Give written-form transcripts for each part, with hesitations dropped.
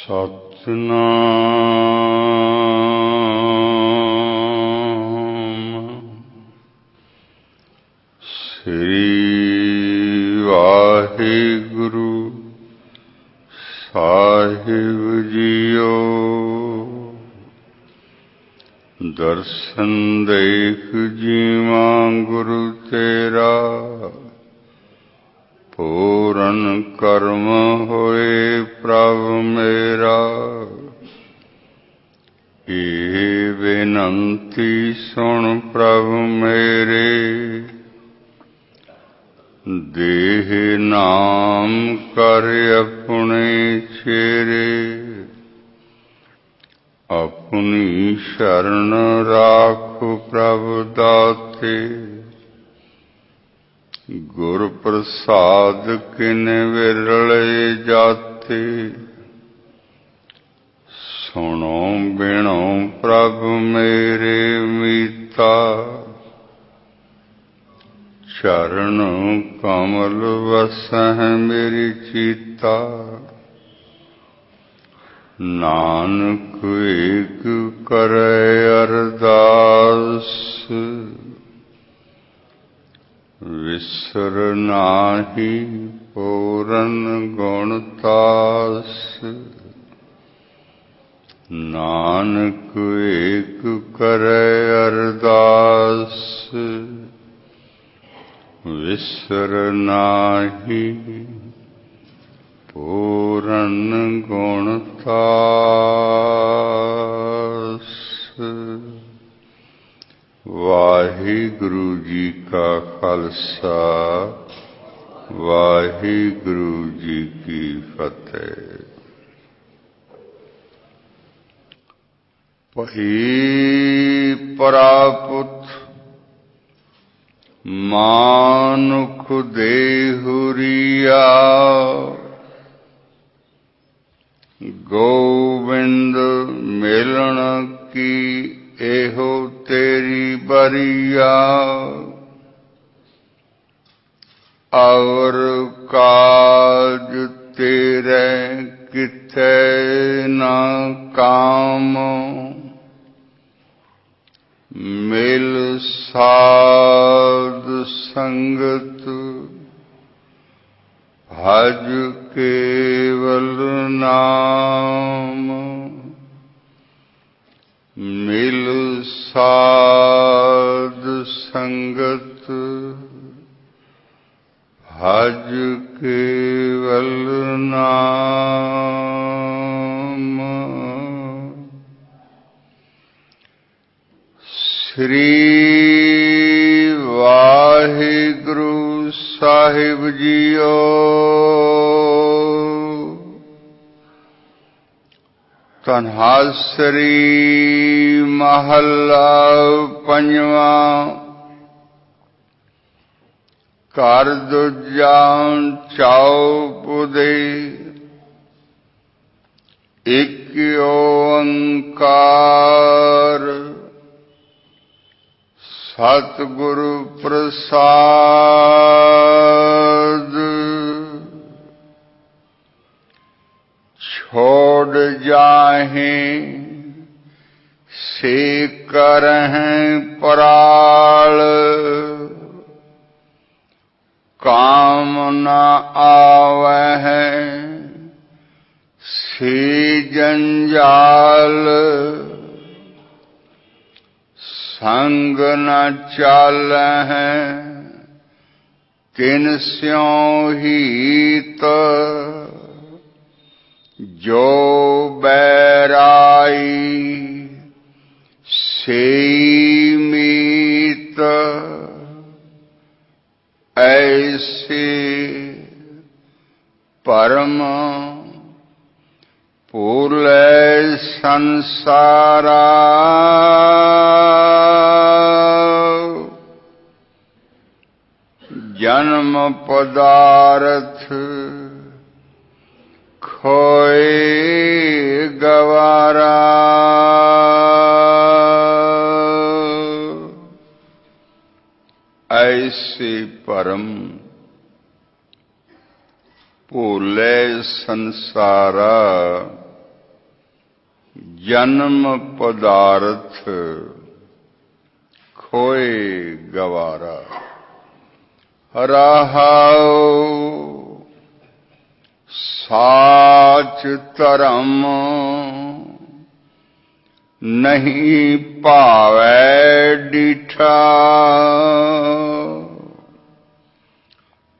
ਸਤਿਨਾਮ ਸ੍ਰੀ ਵਾਹਿਗੁਰੂ ਸਾਹਿਬ JIO. ਦਰਸ਼ਨ ਦੇਖ ਜੀਵਾਂ ਗੁਰੂ ਤੇਰਾ, ਪੂਰਨ ਕਰਮ ਹੋਏ ਪ੍ਰਭ ਮੇਰਾ। ਇਹ ਬੇਨੰਤੀ ਸੁਣ ਪ੍ਰਭ ਮੇਰੇ, ਦੇਹ ਨਾਮ ਕਰ ਆਪਣੇ ਚੇਰੇ। ਆਪਣੀ ਸ਼ਰਨ ਰਾਖੋ ਪ੍ਰਭ ਦਾਤੇ, ਗੁਰ ਪ੍ਰਸਾਦ ਕਿਨ ਵਿਰਲੇ ਜਾਤੇ। ਸੁਣੋ ਬਿਣੋ ਪ੍ਰਭ ਮੇਰੇ ਮੀਤਾ, ਚਰਨ ਕਮਲ ਵਸਹਿ ਮੇਰੀ ਚੀਤਾ। ਨਾਨਕ ਏਕ ਕਰੈ ਅਰਦਾਸ, ਵਿਸਰ ਨਾਹੀ ਪੂਰਨ ਗੁਣਤਾਸ। ਨਾਨਕ ਏਕ ਕਰੈ ਅਰਦਾਸ, ਵਿਸਰ ਨਾਹੀ ਪੂਰਨ ਗੁਣਤਾਸ। ਵਾਹਿਗੁਰੂ ਜੀ ਕਾ ਖਾਲਸਾ, ਵਾਹਿਗੁਰੂ ਜੀ ਕੀ ਫਤਿਹ। ਭਈ ਪ੍ਰਾਪਤ ਮਾਨੁਖ ਦੇਹੁਰੀਆ, ਗੋਬਿੰਦ ਮਿਲਣ ਕੀ ਇਹੋ ਤੇਰੀ ਬਰੀਆ। ਔਰ ਕਾਜ ਤੇਰੇ ਕਿਥੇ ਨਾ ਕਾਮ, ਮਿਲ ਸਾਧ ਸੰਗਤ ਭਜ ਕੇਵਲ ਨਾਮ। ਮਿਲ ਸਾਧ ਸੰਗਤ ਭਜ ਕੇਵਲ ਨਾਮ। ਸ੍ਰੀ ਵਾਹਿਗੁਰੂ ਸਾਹਿਬ ਜੀਓ। ਧਨਹਾਸਰੀ ਮਹੱਲਾ ਪੰਜਵਾਂ। ਘਰ ਦੂਜਾ ਚੌਪਦੇ, ਇਕ ਓੰਕਾਰ। ਸਤਿਗੁਰੂ ਪ੍ਰਸਾਦ, ਛੋੜ ਜਾਹੇ ਸੇ ਕਰਹਿ ਪਰਾਲ। ਕਾਮ ਨ ਆਵਹਿ ਸੇ ਜੰਜਾਲ। ਸੰਗ ਨ ਚਾਲਹਿ ਤਿਨ ਸਿਉ ਹੀਤ। ਜੋ ਬੈਰਾਈ ਸਈ ਮੀਤ। ਐਸੇ ਪਰਮ ਭੂਲੇ ਸੰਸਾਰਾ। ਜਨਮ ਪਦਾਰਥ ਖੋਏ ਗਵਾਰਾ। ऐसे परम भोले संसारा जन्म पदार्थ खोए गवारा। रहाओ साच धर्म नहीं पावै डिठा।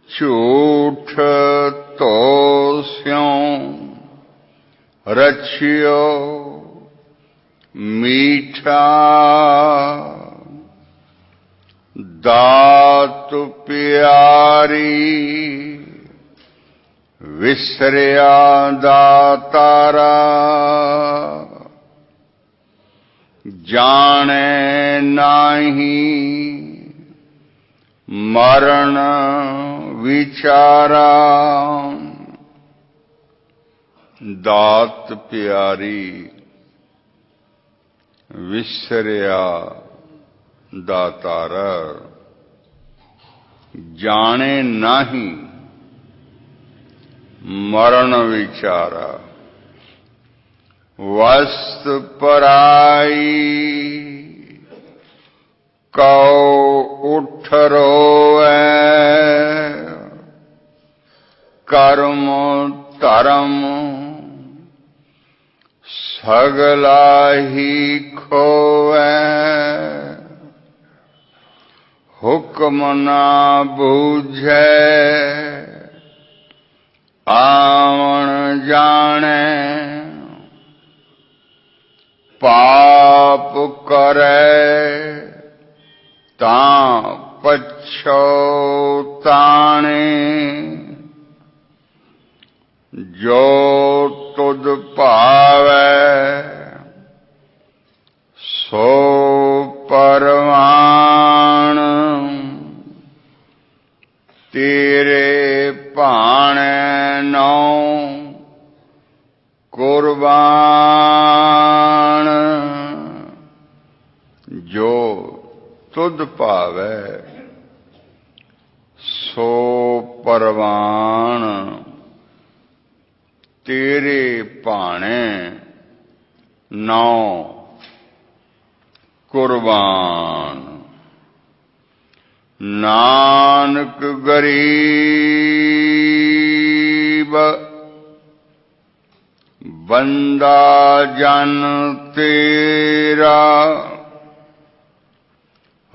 झूठ तो स्यों रचियो मीठा। दात प्यारी विसरिया दातारा। जाने नाही मरण विचारा। दात प्यारी विसरिया दातारा। जाने नाही मरण विचारा। वस्त पराई कौ उठ रोए। कर्म धर्म सगला ही खोए। हुक्म ना बूझे आवण जाने। पाप करे तां पछोताणे। जो तुध भावै सो परवान। तेरे भाणे नौ कुर्बान। जो तुध भावै सो परवान। तेरे भाणे नौ कुर्बान। नानक गरीब बंदा जन तेरा।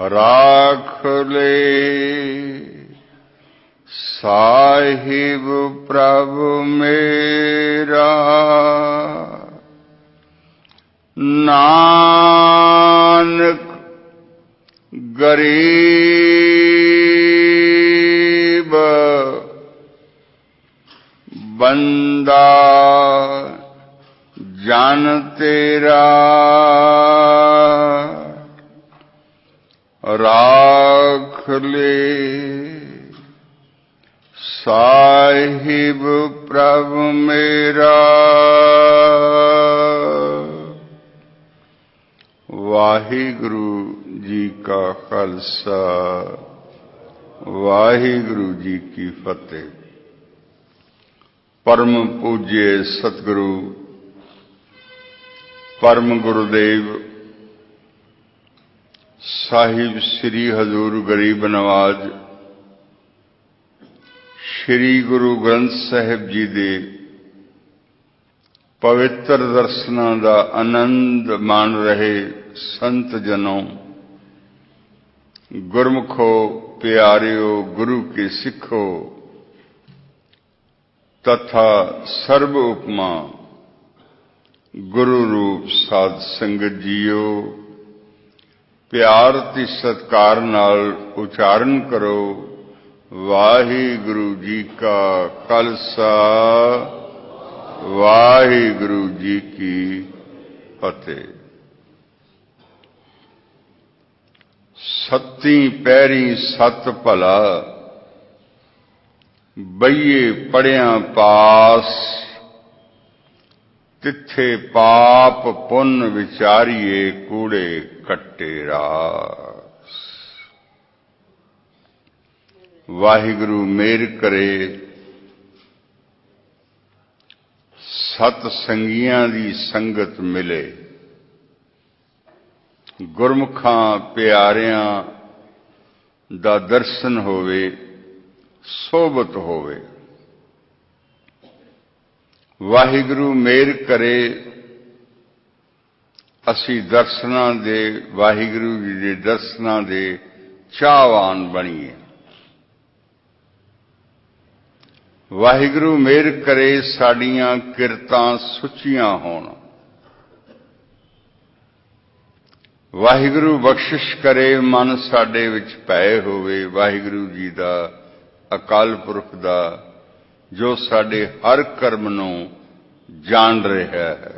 राख ले साहिब प्रभु मेरा। नानक गरीब बंदा जन तेरा। राख ले साहिब प्रभु मेरा। वाहिगुरु जी का खालसा वाहिगुरु जी की फतेह। परम पूज्य सतगुरु परम गुरुदेव साहिब श्री हजूर गरीब नवाज श्री गुरु ग्रंथ साहिब जी दे पवित्र दर्शनां दा आनंद मान रहे संत जनों, गुरमुखो प्यारियो, गुरु के सिखो तथा सर्व उपमा गुरु रूप साध संगत जीओ। प्यार ते सत्कार नाल उचारण करो वाहिगुरु जी का खालसा वाहिगुरु जी की फतेह। सत्ती पैरी सत भला बईए पढ़िया पास। तिथे पाप पुन विचारिए कूड़े कट्टे रास। वाहिगुरु मेर करे सत संगियां दी संगत मिले, गुरमुखां प्यारियां दा दर्शन होवे, सोबत होवे। वाहिगुरु मेहर करे असी दर्शनां दे, वाहिगुरु जी दे दर्शनां दे चाहवान बणीए। वाहिगुरु मेहर करे साडियां किरतां सुचियां होण। वाहिगुरु बख्शिश करे मन साडे विच पै होवे। वाहिगुरु जी दा, अकाल पुरख दा, जो साडे हर कर्म नूं जाण रहा है,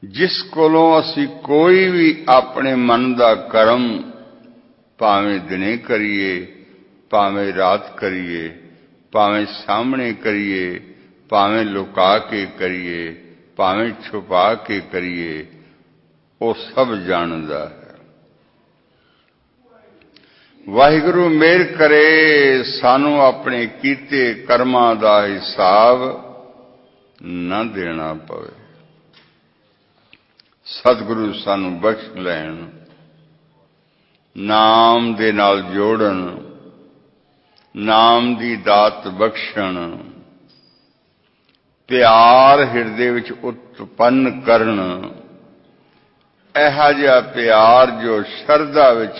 जिस कोलों असी कोई भी अपने मन दा कर्म भावें दिने करिए, भावें रात करिए, भावें सामने करिए, भावें लुका के करिए, भावें छुपा के करिए, वो सब जानदा है। वाहिगुरु मेहर करे सानू अपने कीते कर्मां दा हिसाब न देना पवे। सतगुरु सानू बख्श लैन, नाम दे नाल जोड़न, नाम दी दात बख्शण, प्यार हिरदे विच उत्पन्न करन। इहा जिहा प्यार जो शरदा विच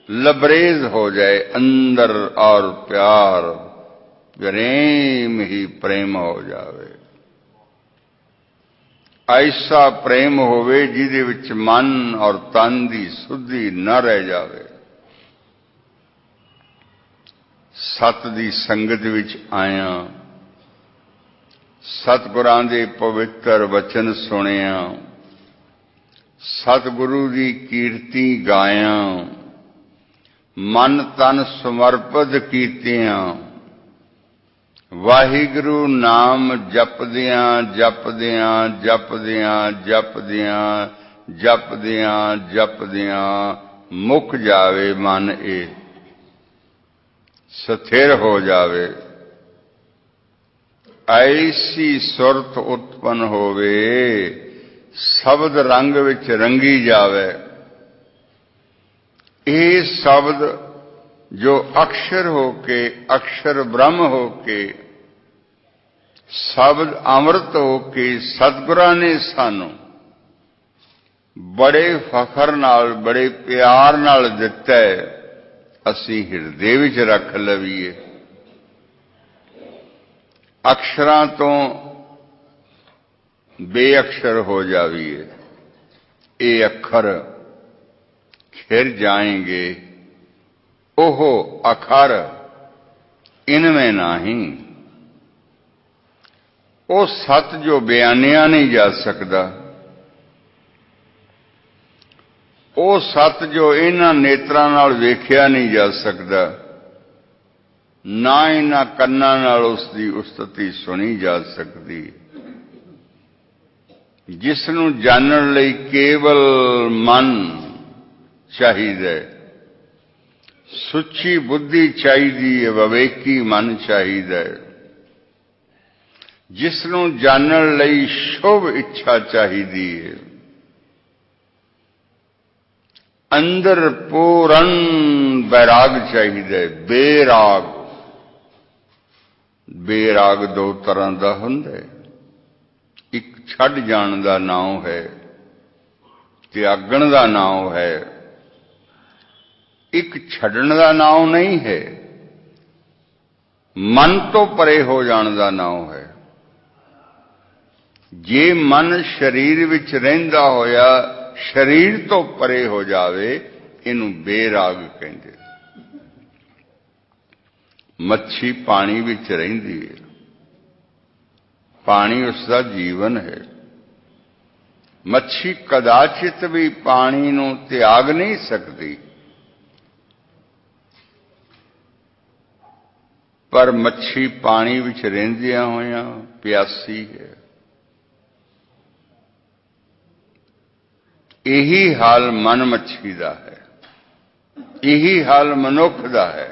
लबरेज हो जाए, अंदर और प्यार प्रेम ही प्रेम हो जावे। ऐसा प्रेम होवे जिहदे विच मन और तन दी सुधि न रह जावे। सत दी संगत विच आया, सतगुरां दे पवित्र वचन सुनिया, सतगुरु दी कीर्ति गाया, मन तन समर्पित कीतियां, वाहिगुरु नाम जपदियां जपदियां जपदियां जपदियां जपदियां जपदियां मुक जावे मन, ए स्थिर हो जावे। ऐसी सुरत उत्पन्न होवे, शब्द रंग विच रंगी जावे। ये शब्द जो अक्षर होके, अक्षर ब्रह्म होके, शब्द अमृत होके सतगुरां ने सानू बड़े फखर नाल, बड़े प्यार नाल दिता है, असी हिरदे विच रख लवीए। अक्षरां तो बेअक्षर हो जावीए। ये अखर खिर जाएंगे, ओहो अखर इनमें नहीं। वो सत जो बयानिया नहीं जा सकता, वो सत जो इन्हां नेत्रां नाल वेखिया नहीं जा सकता, ना इन्हां कन्नां नाल उसकी उस्तति सुनी जा सकती। जिसनूं जानण लई केवल मन चाहिए, सुची बुद्धि चाहिए, विवेकी मन चाहिए। जिसनूं जानण लई शुभ इच्छा चाहिए, अंदर पूरन बैराग चाहिए। बेराग, बेराग दो तरह का हुंदा है। एक छड़ जाण दा नाम है, त्यागण दा नाम है। एक छड़न दा नाम नहीं है, मन तो परे हो जाण दा नाम है। जे मन शरीर विच रहिंदा होया शरीर तो परे हो जावे, इनू बेराग कहंदे। मच्छी पानी विच रहिंदी है, पानी उसका जीवन है। मच्छी कदाचित भी पानी नू त्याग नहीं सकती, पर मच्छी पानी विच रहिंदियां होइयां प्यासी है। यही हाल मन मच्छी का है, यही हाल मनुख का है।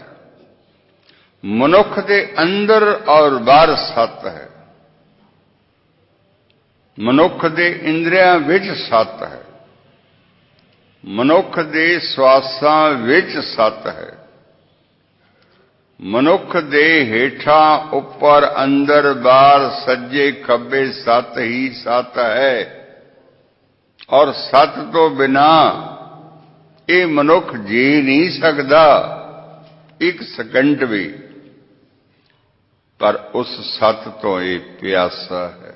मनुख के अंदर और बाहर सत है। ਮਨੁੱਖ ਦੇ ਇੰਦਰੀਆਂ ਵਿੱਚ ਸੱਤ ਹੈ, ਮਨੁੱਖ ਦੇ ਸਵਾਸਾਂ ਵਿੱਚ ਸੱਤ ਹੈ, ਮਨੁੱਖ ਦੇ ਹੇਠਾਂ ਉੱਪਰ ਅੰਦਰ ਬਾਹਰ ਸੱਜੇ ਖੱਬੇ ਸੱਤ ਹੀ ਸੱਤ ਹੈ। ਔਰ ਸੱਤ ਤੋਂ ਬਿਨਾ ਇਹ ਮਨੁੱਖ ਜੀ ਨਹੀਂ ਸਕਦਾ ਇੱਕ ਸਕਿੰਟ ਵੀ, ਪਰ ਉਸ ਸੱਤ ਤੋਂ ਇਹ ਪਿਆਸਾ ਹੈ।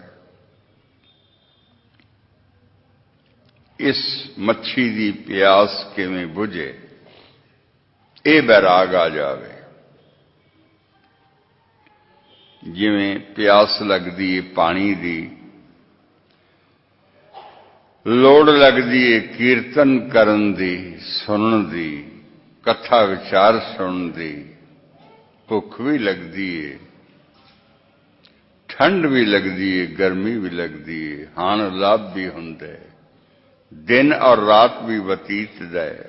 ਇਸ ਮੱਛੀ ਦੀ ਪਿਆਸ ਕਿਵੇਂ ਬੁਝੇ, ਇਹ ਬੈਰਾਗ ਆ ਜਾਵੇ। ਜਿਵੇਂ ਪਿਆਸ ਲੱਗਦੀ ਹੈ ਪਾਣੀ ਦੀ, ਲੋੜ ਲੱਗਦੀ ਹੈ ਕੀਰਤਨ ਕਰਨ ਦੀ, ਸੁਣਨ ਦੀ, ਕਥਾ ਵਿਚਾਰ ਸੁਣਨ ਦੀ, ਭੁੱਖ ਵੀ ਲੱਗਦੀ ਹੈ, ਠੰਡ ਵੀ ਲੱਗਦੀ ਹੈ, ਗਰਮੀ ਵੀ ਲੱਗਦੀ ਹੈ, ਹਾਣ ਲਾਭ ਵੀ ਹੁੰਦਾ ਹੈ, दिन और रात भी बतीतदा है,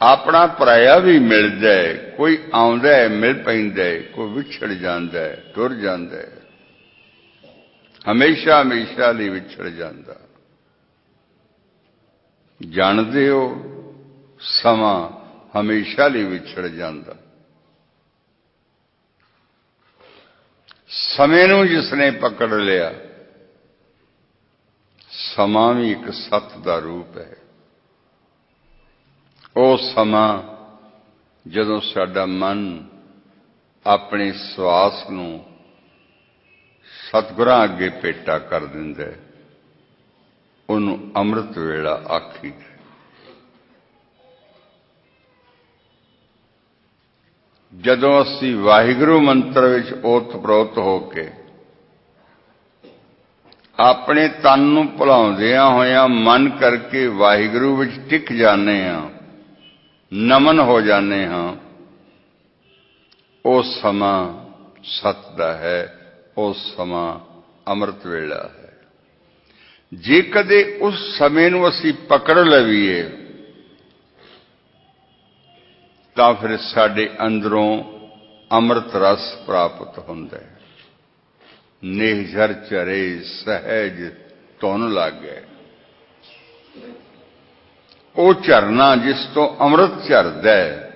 अपना पराया भी मिलता है, कोई आउंदा है मिल पैंदा है, कोई विछड़ जाता है टुर जाता है, हमेशा हमेशा लिए विछड़ जाता। जानते हो समा हमेशा लिए विछड़ जाता। समय नूं जिसने पकड़ लिया, ਸਮਾਂ ਵੀ ਇੱਕ ਸੱਤ ਦਾ ਰੂਪ ਹੈ। ਉਹ ਸਮਾਂ ਜਦੋਂ ਸਾਡਾ ਮਨ ਆਪਣੇ ਸਵਾਸ ਨੂੰ ਸਤਿਗੁਰਾਂ ਅੱਗੇ ਭੇਟਾ ਕਰ ਦਿੰਦਾ ਹੈ, ਉਹਨੂੰ ਅੰਮ੍ਰਿਤ ਵੇਲਾ ਆਖੀਦਾ। ਜਦੋਂ ਅਸੀਂ ਵਾਹਿਗੁਰੂ ਮੰਤਰ ਵਿੱਚ ਓਤ-ਪ੍ਰੋਤ ਹੋ ਕੇ ਆਪਣੇ ਤਨ ਨੂੰ ਭੁਲਾਉਂਦਿਆਂ ਹੋਇਆਂ ਮਨ ਕਰਕੇ ਵਾਹਿਗੁਰੂ ਵਿੱਚ ਟਿਕ ਜਾਂਦੇ ਹਾਂ, ਨਮਨ ਹੋ ਜਾਂਦੇ ਹਾਂ, ਉਹ ਸਮਾਂ ਸੱਤ ਦਾ ਹੈ, ਉਹ ਸਮਾਂ ਅੰਮ੍ਰਿਤ ਵੇਲਾ ਹੈ। ਜੇ ਕਦੇ ਉਸ ਸਮੇਂ ਨੂੰ ਅਸੀਂ ਪਕੜ ਲਵੀਏ ਤਾਂ ਫਿਰ ਸਾਡੇ ਅੰਦਰੋਂ ਅੰਮ੍ਰਿਤ ਰਸ ਪ੍ਰਾਪਤ ਹੁੰਦਾ ਹੈ। ਨਿਹਝਰ ਚਰੇ ਸਹਿਜ ਧੁਨ ਲਾਗੇ, ਉਹ ਝਰਨਾ ਜਿਸ ਤੋਂ ਅੰਮ੍ਰਿਤ ਝਰਦਾ ਹੈ,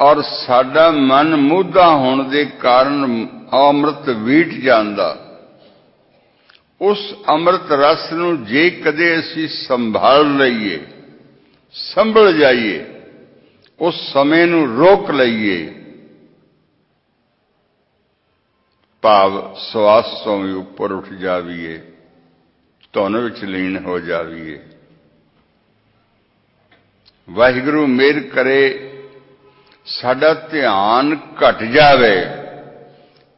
ਔਰ ਸਾਡਾ ਮਨ ਮੁੱਧਾ ਹੋਣ ਦੇ ਕਾਰਨ ਅੰਮ੍ਰਿਤ ਵੀਟ ਜਾਂਦਾ। ਉਸ ਅੰਮ੍ਰਿਤ ਰਸ ਨੂੰ ਜੇ ਕਦੇ ਅਸੀਂ ਸੰਭਾਲ ਲਈਏ, ਸੰਭਲ ਜਾਈਏ, ਉਸ ਸਮੇਂ ਨੂੰ ਰੋਕ ਲਈਏ, ਭਾਵ ਸਵਾਸ ਤੋਂ ਵੀ ਉੱਪਰ ਉੱਠ ਜਾਵੀਏ, ਧੁਨ ਵਿੱਚ ਲੀਨ ਹੋ ਜਾਵੀਏ। ਵਾਹਿਗੁਰੂ ਮਿਹਰ ਕਰੇ ਸਾਡਾ ਧਿਆਨ ਘਟ ਜਾਵੇ।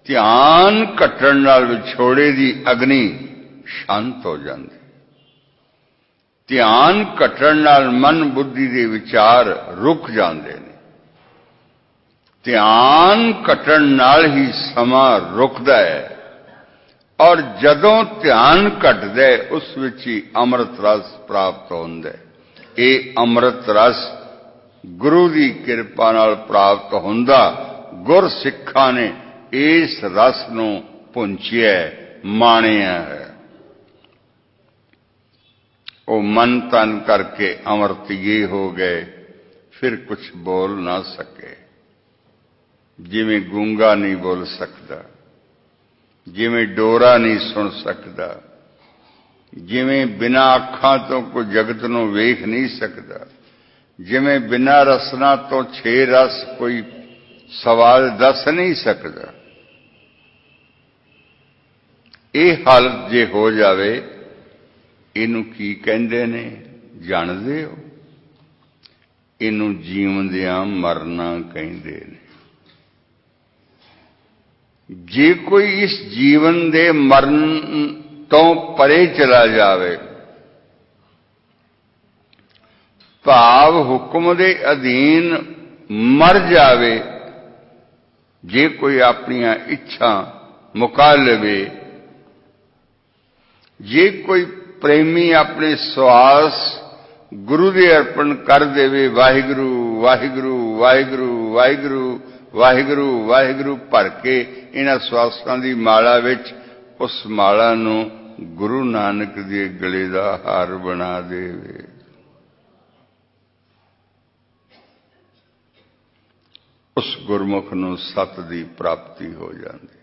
ਧਿਆਨ ਘਟਣ ਨਾਲ ਵਿਛੋੜੇ ਦੀ ਅਗਨੀ ਸ਼ਾਂਤ ਹੋ ਜਾਂਦੀ। ਧਿਆਨ ਘਟਣ ਨਾਲ ਮਨ ਬੁੱਧੀ ਦੇ ਵਿਚਾਰ ਰੁਕ ਜਾਂਦੇ ਨੇ। ਧਿਆਨ ਘਟਣ ਨਾਲ ਹੀ ਸਮਾਂ ਰੁਕਦਾ ਹੈ, ਔਰ ਜਦੋਂ ਧਿਆਨ ਘਟਦਾ ਹੈ ਉਸ ਵਿੱਚ ਹੀ ਅੰਮ੍ਰਿਤ ਰਸ ਪ੍ਰਾਪਤ ਹੁੰਦਾ ਹੈ। ਇਹ ਅੰਮ੍ਰਿਤ ਰਸ ਗੁਰੂ ਦੀ ਕਿਰਪਾ ਨਾਲ ਪ੍ਰਾਪਤ ਹੁੰਦਾ। ਗੁਰ ਸਿੱਖਾਂ ਨੇ ਇਸ ਰਸ ਨੂੰ ਪੁੰਚਿਆ, ਮਾਣਿਆ ਹੈ। ਉਹ ਮਨ ਤਨ ਕਰਕੇ ਅੰਮ੍ਰਿਤੀਏ ਹੋ ਗਏ, ਫਿਰ ਕੁਛ ਬੋਲ ਨਾ ਸਕੇ। ਜਿਵੇਂ ਗੂੰਗਾ ਨਹੀਂ ਬੋਲ ਸਕਦਾ, ਜਿਵੇਂ ਡੋਰਾ ਨਹੀਂ ਸੁਣ ਸਕਦਾ, ਜਿਵੇਂ ਬਿਨਾਂ ਅੱਖਾਂ ਤੋਂ ਕੋਈ ਜਗਤ ਨੂੰ ਵੇਖ ਨਹੀਂ ਸਕਦਾ, ਜਿਵੇਂ ਬਿਨਾਂ ਰਸਨਾ ਤੋਂ 6 ਰਸ ਕੋਈ ਸਵਾਲ ਦੱਸ ਨਹੀਂ ਸਕਦਾ। ਇਹ ਹਾਲਤ ਜੇ ਹੋ ਜਾਵੇ, ਇਹਨੂੰ ਕੀ ਕਹਿੰਦੇ ਨੇ ਜਾਣਦੇ ਹੋ? ਇਹਨੂੰ ਜੀਵਦਿਆਂ ਮਰਨਾ ਕਹਿੰਦੇ ਨੇ। ਜੇ ਕੋਈ ਇਸ ਜੀਵਨ ਦੇ ਮਰਨ ਤੋਂ ਪਰੇ ਚਲਾ ਜਾਵੇ, ਭਾਵ ਹੁਕਮ ਦੇ ਅਧੀਨ ਮਰ ਜਾਵੇ, ਜੇ ਕੋਈ ਆਪਣੀਆਂ ਇੱਛਾ ਮੁਕਾ ਲਵੇ, ਜੇ ਕੋਈ ਪ੍ਰੇਮੀ ਆਪਣੇ ਸਵਾਸ ਗੁਰੂ ਦੇ ਅਰਪਣ ਕਰ ਦੇਵੇ, ਵਾਹਿਗੁਰੂ ਵਾਹਿਗੁਰੂ ਵਾਹਿਗੁਰੂ ਵਾਹਿਗੁਰੂ वाहिगुरु वाहिगुरु भर के इन्हां सवासां दी माला विच उस माला नूं गुरु नानक दे गले दा हार बना देवे। उस गुरमुख नूं सत दी प्राप्ति हो जाती।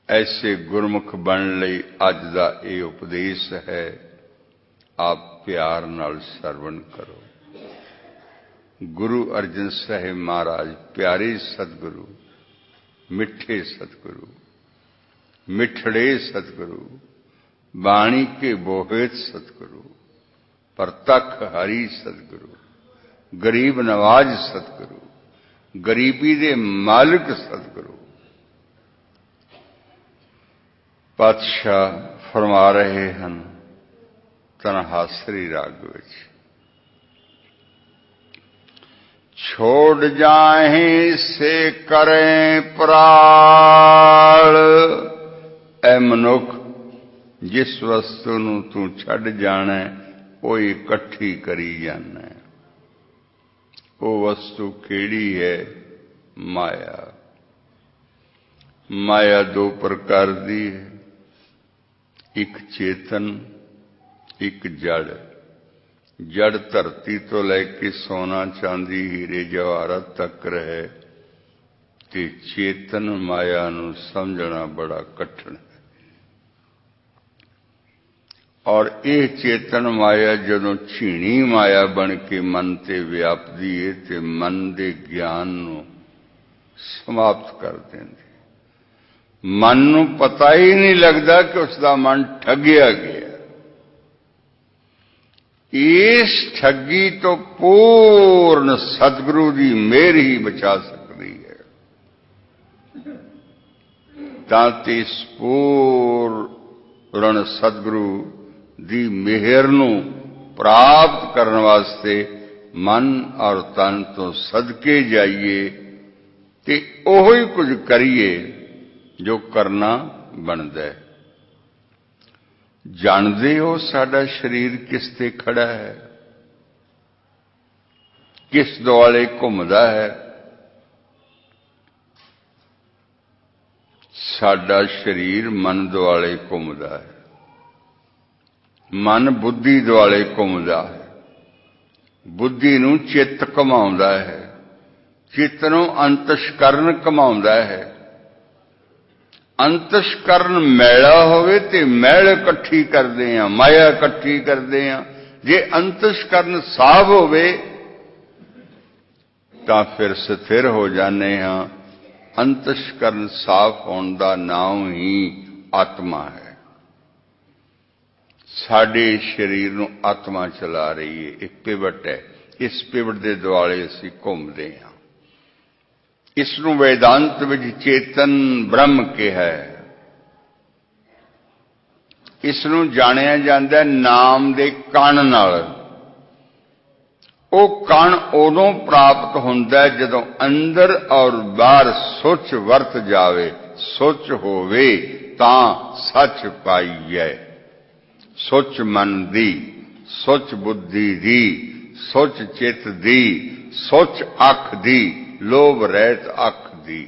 ऐसे गुरमुख बनने लई अज दा ये उपदेश है, आप प्यार नाल सरवण करो। गुरु अर्जन साहिब महाराज प्यारे सतगुरु, मिठे सतगुरु, मिठड़े सतगुरु, बाणी के बोहित सतगुरु, परतख हरि सतगुरु, गरीब नवाज सतगुरु, गरीबी दे मालिक सतगुरु। पातशाह फरमा रहे हैं तनहासरी राग विच, छोड़ जाहे से करें प्राण। ऐ मनुख, जिस वस्तु नूं तू छड़ जाना वो इकट्ठी करी जाना। वो वस्तु केड़ी है? माया। माया दो प्रकार दी है, एक चेतन, एक जड़। जड़ धरती तो लैके सोना चांदी हीरे जवाहरात तक रहे, ते चेतन माया नूं समझना बड़ा कठिन है। और यह चेतन माया जदों झीणी माया बन के मन ते व्यापदी है ते मन दे ज्ञान नूं समाप्त कर देंदी। मन नूं पता ही नहीं लगता कि उसका मन ठगिया गया। इस ठगी तो पूर्ण सतगुरु की मेहर ही बचा सकती है। तांते इस पूर्ण सतगुरु की मेहर नूं प्राप्त करने वास्ते मन और तन तो सदके जाइए ते ओही कुछ करिए जो करना बनता है। जानते हो साडा शरीर किस ते खड़ा है, किस दुआले घुमदा है? साडा शरीर मन दुआले घुमदा है। मन बुद्धि दुआले घुमदा है। बुद्धि नूं चित्त घुमाउंदा है, चित्त नूं अंतशकरण घुमाउंदा है। अंतशकरण मैला होवे ते मैल इकट्ठी करते हैं, माया इकट्ठी करते हैं। जे अंतशकरण साफ होवे तां फिर स्थिर हो जाने हैं। अंतशकरण साफ होने का नाम ही आत्मा है। साडे शरीर नूं आत्मा चला रही है, एक पिवट है। इस पिवट के दुआले असीं घूमते हैं। इसनूं वेदांत विच चेतन ब्रह्म कहा है। इसनूं जाणिया जांदा नाम दे कण नाल। वो कण उदों प्राप्त हुंदा है जदों अंदर और बाहर सुच वरत जावे, सुच होवे तां सच पाईए। सुच मन दी, सुच बुद्धि दी, सुच चित दी, सुच अख दी, लोभ रहित अख दी।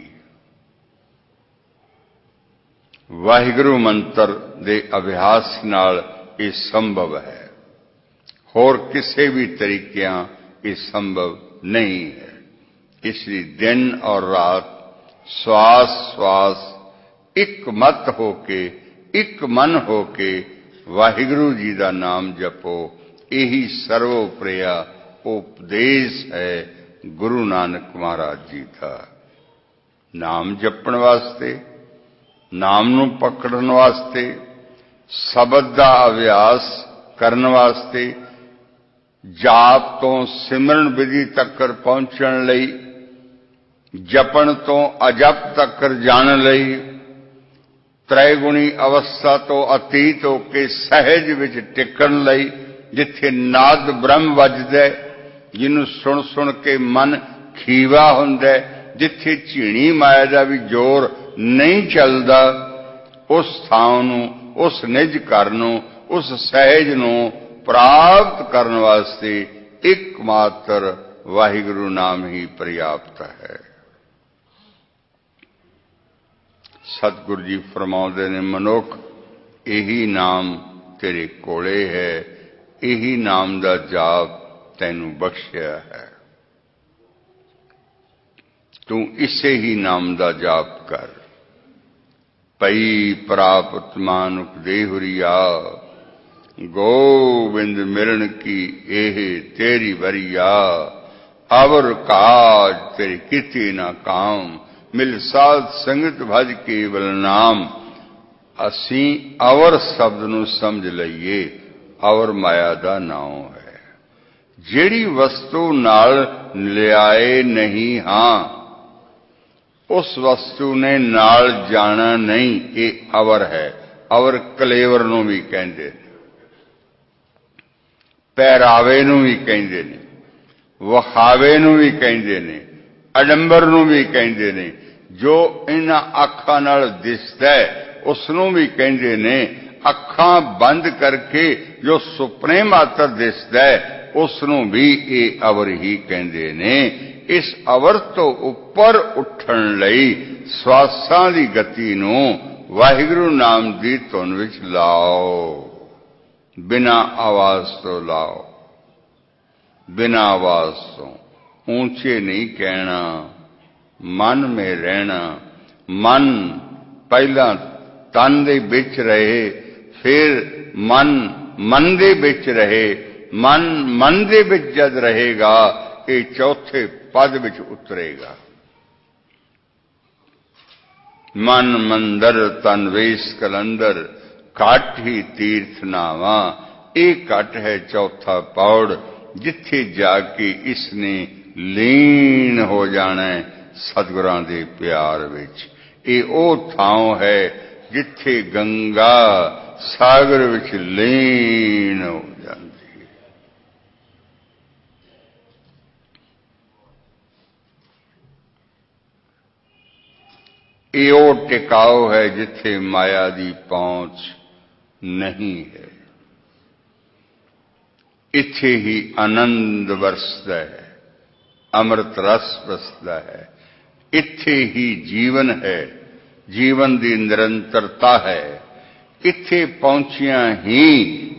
वाहिगुरु मंत्र दे अभ्यास नाल ये संभव है। होर किसी भी तरीक़िਆਂ ये संभव नहीं है। इसलिए दिन और रात श्वास श्वास एक मत होके, एक मन होके वाहिगुरु जी का नाम जपो। यही सर्वोपरिया उपदेश है गुरु नानक महाराज जी का। नाम जपण वास्ते, नाम नूं पकड़न वास्ते, शब्द का अभ्यास करने वास्ते, जाप तो सिमरन विधि तक पहुंचण लई, जपण तो अजप तक जाण लई, त्रैगुणी अवस्था तो अतीत होके सहज विच टिकण लई, जिथे नाद ब्रह्म वजदा है, जिन्हों सुन सुन के मन खीवा हुंदा है, जिथे झीणी माया का भी जोर नहीं चलता, उस थां नूं, उस निज घर नूं, उस सहज नूं प्राप्त करने वास्ते एकमात्र वाहिगुरु नाम ही पर्याप्त है। सतगुरु जी फरमाउंदे ने, मनुख यही नाम तेरे कोले है, यही नाम दा जाप तैनू बख्शिया है, तू इसे ही नाम दा जाप कर। पई प्राप्त मानुक देहुरिया, गोविंद मिलन की एह तेरी वरिया। अवर काज तेरे किते ना काम, मिल साध संगत भज केवल नाम। असी अवर शब्द नूं समझ लईए, अवर माया दा नाम है। जिहड़ी वस्तु नाल लियाए नहीं हां, उस वस्तु ने नाल जाना नहीं, ये अवर है। अवर कलेवर नूं भी कहंदे ने, पहरावे नूं भी कहंदे ने, वखावे नूं भी कहंदे ने, अडंबर नूं भी कहंदे ने। जो इन्हां अखां नाल दिसदा है उसनूं भी कहंदे ने। अखां बंद करके जो सुपने मात्र दिसदा है उसनूं भी ये अवर ही कहंदे ने। इस अवर तो उपर उठण लई श्वासां दी गति नूं वाहिगुरु नाम दी धुन विच लाओ, बिना आवाज तो लाओ, बिना आवाज तो। ऊंचे नहीं कहना, मन में रहना। मन पहला तन दे विच रहे, फिर मन मन दे विच रहे। मन मन दे विच जद रहेगा, ये चौथे पद विच उतरेगा। मन मंदर तन वेश कलंदर, घट ही तीर्थ नावा। ये घट है चौथा पौड़, जिथे जाके इसने लीन हो जाना है सतगुरां दे प्यार विच। ये ओ थां है जिथे गंगा सागर विच लीन हो जाती है। ये ओ टिकाओ है जिथे माया दी पहुंच नहीं है। इत्थे ही आनंद वरसदा है, अमृत रस वसदा है। इत्थे ही जीवन है, जीवन की निरंतरता है। इत्थे पहुंचिया ही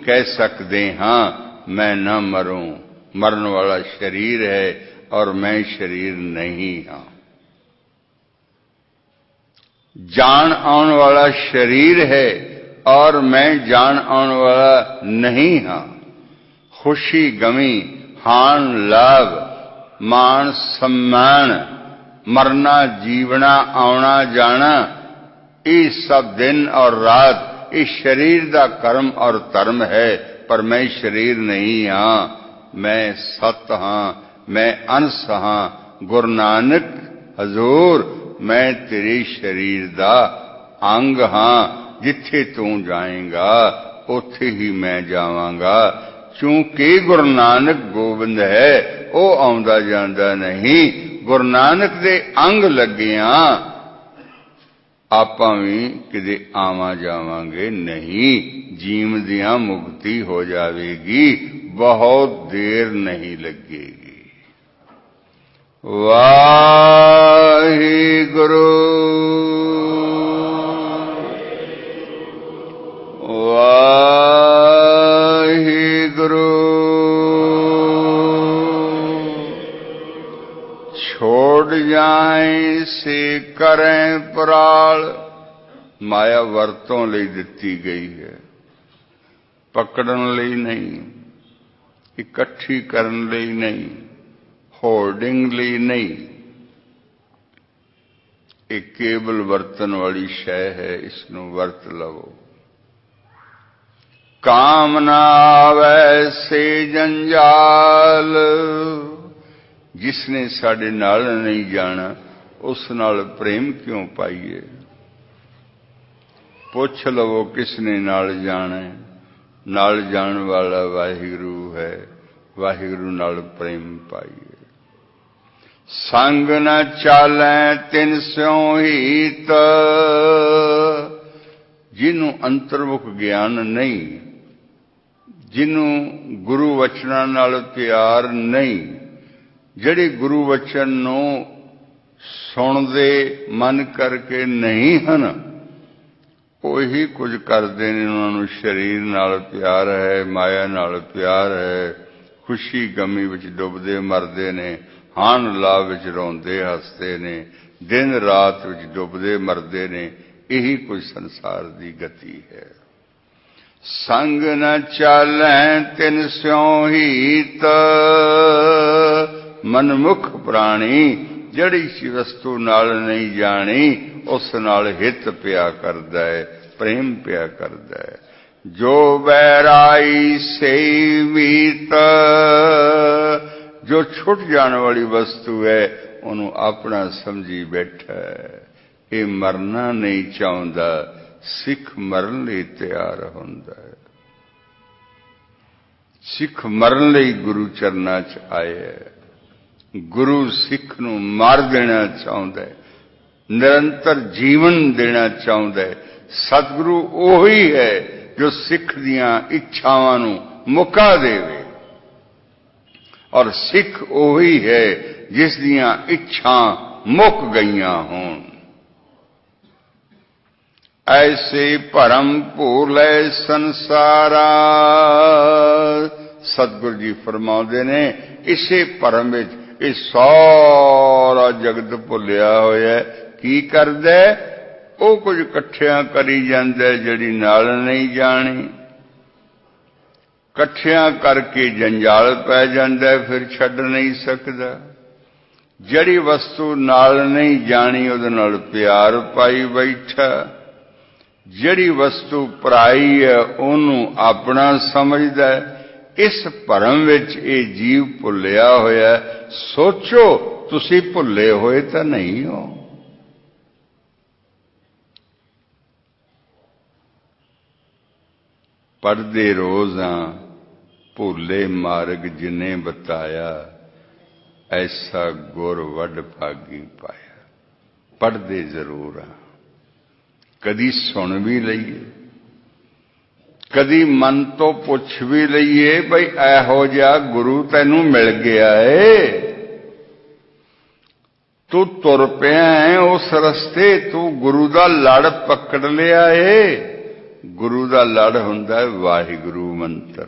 कह सकते हाँ मैं न मरूं। मरण वाला शरीर है और मैं शरीर नहीं हाँ। जान आने वाला शरीर है और मैं जान आने वाला नहीं हाँ। खुशी गमी, हान लाभ, मान सम्मान, मरना जीवना, आना जाना, ये सब दिन और रात इस शरीर का कर्म और धर्म है। पर मैं शरीर नहीं हाँ, मैं सत हाँ, मैं अंश हाँ। गुरु नानक हजूर, मैं तेरे शरीर का अंग हाँ। जिथे तू जाएगा उथे ही मैं जावांगा। चूंकि गुरु नानक गोबिंद है, वो आउंदा जांदा नहीं। गुरु नानक दे अंग लगिया आपां भी किते आवां जावांगे नहीं। जीवदियां मुक्ति हो जाएगी, बहुत देर नहीं लगेगी। वाहिगुरु वाहिगुरु। छोड़ जाए से करें पराल। माया वरतों लई दिती गई है, पकड़न लई नहीं, इकट्ठी करन लई नहीं, होर्डिंग लई नहीं। एक केवल वरतन वाली शय है, इसनों वरत लवो। कामना वैसे जंजाल। जिसने साडे नाल नहीं जाना उस नाल प्रेम क्यों पाइए। पुछ लवो किसने नाल जाना है, नाल जान वाला वाहिगुरु है। वाहिगुरु नाल प्रेम पाइए। संग न चालै तिन स्यों हीत। जिन्हों अंतर्मुख ज्ञान नहीं, ਜਿਹਨੂੰ ਗੁਰੂ ਵਚਨਾਂ ਨਾਲ ਪਿਆਰ ਨਹੀਂ, ਜਿਹੜੇ ਗੁਰੂ ਵਚਨ ਨੂੰ ਸੁਣਦੇ ਮਨ ਕਰਕੇ ਨਹੀਂ ਹਨ, ਉਹੀ ਕੁਝ ਕਰਦੇ ਨੇ। ਉਹਨਾਂ ਨੂੰ ਸਰੀਰ ਨਾਲ ਪਿਆਰ ਹੈ, ਮਾਇਆ ਨਾਲ ਪਿਆਰ ਹੈ, ਖੁਸ਼ੀ ਗਮੀ ਵਿੱਚ ਡੁੱਬਦੇ ਮਰਦੇ ਨੇ, ਹਾਨ ਲਾਭ ਵਿੱਚ ਰੋਂਦੇ ਹੱਸਦੇ ਨੇ, ਦਿਨ ਰਾਤ ਵਿੱਚ ਡੁੱਬਦੇ ਮਰਦੇ ਨੇ। ਇਹੀ ਕੁਝ ਸੰਸਾਰ ਦੀ ਗਤੀ ਹੈ। ਸੰਗ ਨ ਚਾਲੈ ਤਿਨ ਸਿਉ ਹੀਤ, ਮਨਮੁਖ ਪ੍ਰਾਣੀ ਜਿਹੜੀ ਵਸਤੂ ਨਾਲ ਨਹੀਂ ਜਾਣੀ, ਉਸ ਨਾਲ ਹਿੱਤ ਪਿਆ ਕਰਦਾ ਹੈ, ਪ੍ਰੇਮ ਪਿਆ ਕਰਦਾ ਹੈ। ਜੋ ਵੈਰਾਈ ਸੇ ਮੀਤ, ਜੋ ਛੁੱਟ ਜਾਣ ਵਾਲੀ ਵਸਤੂ ਹੈ ਉਹਨੂੰ ਆਪਣਾ ਸਮਝੀ ਬੈਠਾ ਹੈ। ਇਹ ਮਰਨਾ ਨਹੀਂ ਚਾਹੁੰਦਾ, ਸਿੱਖ ਮਰਨ ਲਈ ਤਿਆਰ ਹੁੰਦਾ ਹੈ। ਸਿੱਖ ਮਰਨ ਲਈ ਗੁਰੂ ਚਰਨਾਂ 'ਚ ਆਇਆ ਹੈ। ਗੁਰੂ ਸਿੱਖ ਨੂੰ ਮਾਰ ਦੇਣਾ ਚਾਹੁੰਦਾ ਹੈ, ਨਿਰੰਤਰ ਜੀਵਨ ਦੇਣਾ ਚਾਹੁੰਦਾ ਹੈ। ਸਤਿਗੁਰੂ ਉਹੀ ਹੈ ਜੋ ਸਿੱਖ ਦੀਆਂ ਇੱਛਾਵਾਂ ਨੂੰ ਮੁਕਾ ਦੇਵੇ, ਔਰ ਸਿੱਖ ਉਹੀ ਹੈ ਜਿਸ ਦੀਆਂ ਇੱਛਾ ਮੁੱਕ ਗਈਆਂ ਹੋਣ। ਐਸੇ ਭਰਮ ਭੂਲੇ ਸੰਸਾਰਾ, ਸਤਿਗੁਰੂ ਜੀ ਫਰਮਾਉਂਦੇ ਨੇ ਇਸੇ ਭਰਮ ਵਿੱਚ ਇਹ ਸਾਰਾ ਜਗਤ ਭੁੱਲਿਆ ਹੋਇਆ। ਕੀ ਕਰਦਾ? ਉਹ ਕੁਝ ਇਕੱਠਿਆਂ ਕਰੀ ਜਾਂਦਾ ਜਿਹੜੀ ਨਾਲ ਨਹੀਂ ਜਾਣੀ। ਇਕੱਠਿਆਂ ਕਰਕੇ ਜੰਜਾਲ ਪੈ ਜਾਂਦਾ, ਫਿਰ ਛੱਡ ਨਹੀਂ ਸਕਦਾ। ਜਿਹੜੀ ਵਸਤੂ ਨਾਲ ਨਹੀਂ ਜਾਣੀ ਉਹਦੇ ਨਾਲ ਪਿਆਰ ਪਾਈ ਬੈਠਾ। ਜਿਹੜੀ ਵਸਤੂ ਪਰਾਈ ਹੈ ਉਹਨੂੰ ਆਪਣਾ ਸਮਝਦਾ। ਇਸ ਭਰਮ ਵਿੱਚ ਇਹ ਜੀਵ ਭੁੱਲਿਆ ਹੋਇਆ। ਸੋਚੋ ਤੁਸੀਂ ਭੁੱਲੇ ਹੋਏ ਤਾਂ ਨਹੀਂ ਹੋ। ਪੜ੍ਹਦੇ ਰੋਜ਼ ਹਾਂ, ਭੁੱਲੇ ਮਾਰਗ ਜਿਨੇ ਬਤਾਇਆ, ਐਸਾ ਗੁਰ ਵੱਡ ਭਾਗੀ ਪਾਇਆ। ਪੜ੍ਹਦੇ ਜ਼ਰੂਰ ਹਾਂ, ਕਦੀ ਸੁਣ ਵੀ ਲਈਏ, ਕਦੀ ਮਨ ਤੋਂ ਪੁੱਛ ਵੀ ਲਈਏ ਬਈ ਇਹੋ ਜਿਹਾ ਗੁਰੂ ਤੈਨੂੰ ਮਿਲ ਗਿਆ ਏ, ਤੂੰ ਤੁਰ ਪਿਆ ਹੈ ਉਸ ਰਸਤੇ, ਤੂੰ ਗੁਰੂ ਦਾ ਲੜ ਪਕੜ ਲਿਆ ਏ। ਗੁਰੂ ਦਾ ਲੜ ਹੁੰਦਾ ਵਾਹਿਗੁਰੂ ਮੰਤਰ।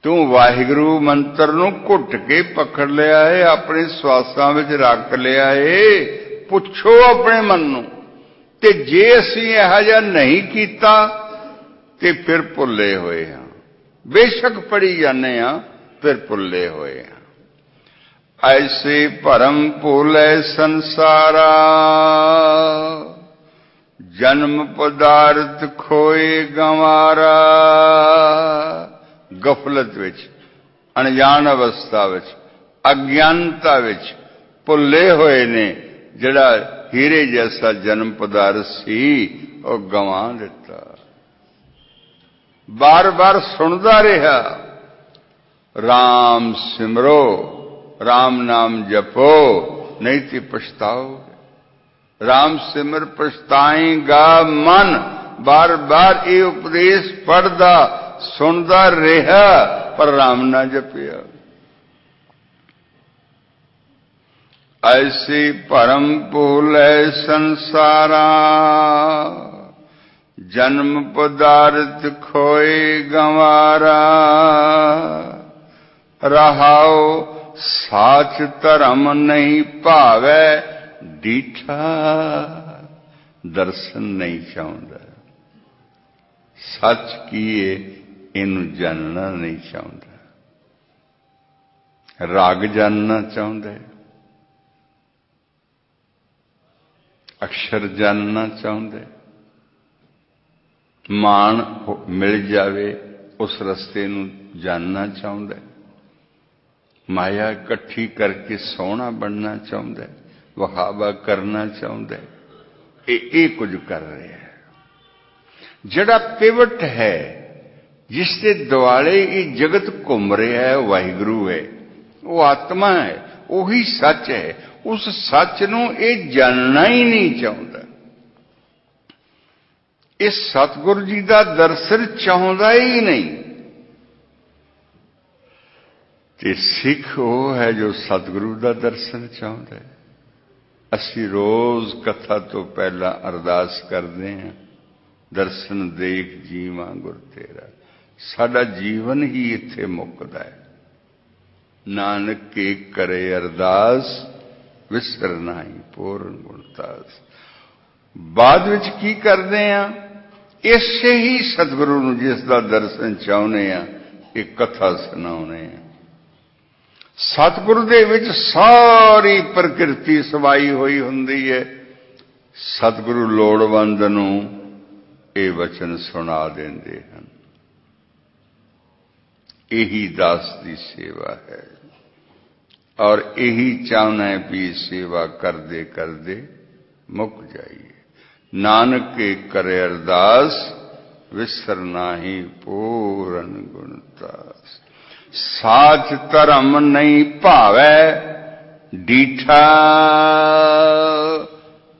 ਤੂੰ ਵਾਹਿਗੁਰੂ ਮੰਤਰ ਨੂੰ ਘੁੱਟ ਕੇ ਪਕੜ ਲਿਆ ਏ, ਆਪਣੇ ਸਵਾਸਾਂ ਵਿੱਚ ਰੱਖ ਲਿਆ ਏ। ਪੁੱਛੋ ਆਪਣੇ ਮਨ ਨੂੰ। ਤੇ ਜੇ ਅਸੀਂ ਇਹੋ ਜਿਹਾ ਨਹੀਂ ਕੀਤਾ ਤੇ ਫਿਰ ਭੁੱਲੇ ਹੋਏ ਹਾਂ। ਬੇਸ਼ੱਕ ਪੜੀ ਜਾਂਦੇ ਹਾਂ, ਫਿਰ ਭੁੱਲੇ ਹੋਏ ਹਾਂ। ਐਸੇ ਭਰਮ ਭੂਲੇ ਸੰਸਾਰਾ, ਜਨਮ ਪਦਾਰਥ ਖੋਏ ਗੰਵਾਰਾ। ਗਫਲਤ ਵਿੱਚ, ਅਣਜਾਣ ਅਵਸਥਾ ਵਿੱਚ, ਅਗਿਆਨਤਾ ਵਿੱਚ ਭੁੱਲੇ ਹੋਏ ਨੇ। ਜਿਹੜਾ ਹੀਰੇ ਜੈਸਾ ਜਨਮ ਪਦਾਰਥ ਸੀ ਉਹ ਗਵਾ ਦਿੱਤਾ। ਬਾਰ ਬਾਰ ਸੁਣਦਾ ਰਿਹਾ, ਰਾਮ ਸਿਮਰੋ, ਰਾਮ ਨਾਮ ਜਪੋ, ਨਹੀਂ ਤੇ ਪਛਤਾਓਗੇ। ਰਾਮ ਸਿਮਰ ਪਛਤਾਏਗਾ ਮਨ। ਬਾਰ ਬਾਰ ਇਹ ਉਪਦੇਸ਼ ਪੜ੍ਹਦਾ ਸੁਣਦਾ ਰਿਹਾ, ਪਰ ਰਾਮ ਨਾ ਜਪਿਆ। ਐਸੇ ਭਰਮ ਭੂਲੇ ਸੰਸਾਰਾ, ਜਨਮ ਪਦਾਰਥ ਖੋਏ ਗੰਵਾਰਾ। ਰਹਾਉ ਸਾਚ ਧਰਮ ਨਹੀਂ ਭਾਵੈ ਡੀਠਾ, ਦਰਸ਼ਨ ਨਹੀਂ ਚਾਹੁੰਦਾ। ਸੱਚ ਕੀ ਹੈ ਇਹਨੂੰ ਜਾਣਨਾ ਨਹੀਂ ਚਾਹੁੰਦਾ। ਰਾਗ ਜਾਣਨਾ ਚਾਹੁੰਦਾ ਹੈ, ਅਕਸ਼ਰ ਜਾਣਨਾ ਚਾਹੁੰਦਾ ਹੈ। ਮਾਣ ਮਿਲ ਜਾਵੇ ਉਸ ਰਸਤੇ ਨੂੰ ਜਾਣਨਾ ਚਾਹੁੰਦਾ ਹੈ। ਮਾਇਆ ਇਕੱਠੀ ਕਰਕੇ ਸੋਹਣਾ ਬਣਨਾ ਚਾਹੁੰਦਾ ਹੈ, ਵਖਾਵਾ ਕਰਨਾ ਚਾਹੁੰਦਾ ਹੈ। ਇਹ ਕੁਝ ਕਰ ਰਿਹਾ ਹੈ। ਜਿਹੜਾ ਪਿਵਟ ਹੈ, ਜਿਸ ਦੇ ਦੁਆਲੇ ਇਹ ਜਗਤ ਘੁੰਮ ਰਿਹਾ ਹੈ, ਵਾਹਿਗੁਰੂ ਹੈ। ਉਹ ਆਤਮਾ ਹੈ, ਉਹੀ ਸੱਚ ਹੈ। ਉਸ ਸੱਚ ਨੂੰ ਇਹ ਜਾਣਨਾ ਹੀ ਨਹੀਂ ਚਾਹੁੰਦਾ। ਇਸ ਸਤਿਗੁਰੂ ਜੀ ਦਾ ਦਰਸ਼ਨ ਚਾਹੁੰਦਾ ਹੀ ਨਹੀਂ। ਤੇ ਸਿੱਖ ਉਹ ਹੈ ਜੋ ਸਤਿਗੁਰੂ ਦਾ ਦਰਸ਼ਨ ਚਾਹੁੰਦਾ ਹੈ। ਅਸੀਂ ਰੋਜ਼ ਕਥਾ ਤੋਂ ਪਹਿਲਾਂ ਅਰਦਾਸ ਕਰਦੇ ਹਾਂ, ਦਰਸ਼ਨ ਦੇਖ ਜੀਵਾਂ ਗੁਰ ਤੇਰਾ। ਸਾਡਾ ਜੀਵਨ ਹੀ ਇੱਥੇ ਮੁੱਕਦਾ ਹੈ। ਨਾਨਕ ਕੇ ਕਰੇ ਅਰਦਾਸ, ਵਿਸਰ ਨਾਹੀ ਪੂਰਨ ਗੁਣਤਾਸ। ਬਾਅਦ ਵਿੱਚ ਕੀ ਕਰਦੇ ਹਾਂ? ਇਸੇ ਹੀ ਸਤਿਗੁਰੂ ਨੂੰ ਜਿਸ ਦਾ ਦਰਸ਼ਨ ਚਾਹੁੰਦੇ ਹਾਂ, ਇਹ ਕਥਾ ਸੁਣਾਉਂਦੇ ਹਾਂ। ਸਤਿਗੁਰੂ ਦੇ ਵਿੱਚ ਸਾਰੀ ਪ੍ਰਕਿਰਤੀ ਸਮਾਈ ਹੋਈ ਹੁੰਦੀ ਹੈ। ਸਤਿਗੁਰੂ ਲੋੜਵੰਦ ਨੂੰ ਇਹ ਵਚਨ ਸੁਣਾ ਦਿੰਦੇ ਹਨ। ਇਹੀ ਦਾਸ ਦੀ ਸੇਵਾ ਹੈ ਔਰ ਇਹੀ ਚਾਹੁੰਦਾ ਹੈ ਵੀ ਸੇਵਾ ਕਰਦੇ ਕਰਦੇ ਮੁੱਕ ਜਾਈਏ। ਨਾਨਕ ਕੇ ਕਰੇ ਅਰਦਾਸ, ਵਿਸਰ ਨਾਹੀ ਪੂਰਨ ਗੁਣਤਾਸ। ਸਾਚ ਧਰਮ ਨਹੀਂ ਭਾਵੈ ਡੀਠਾ,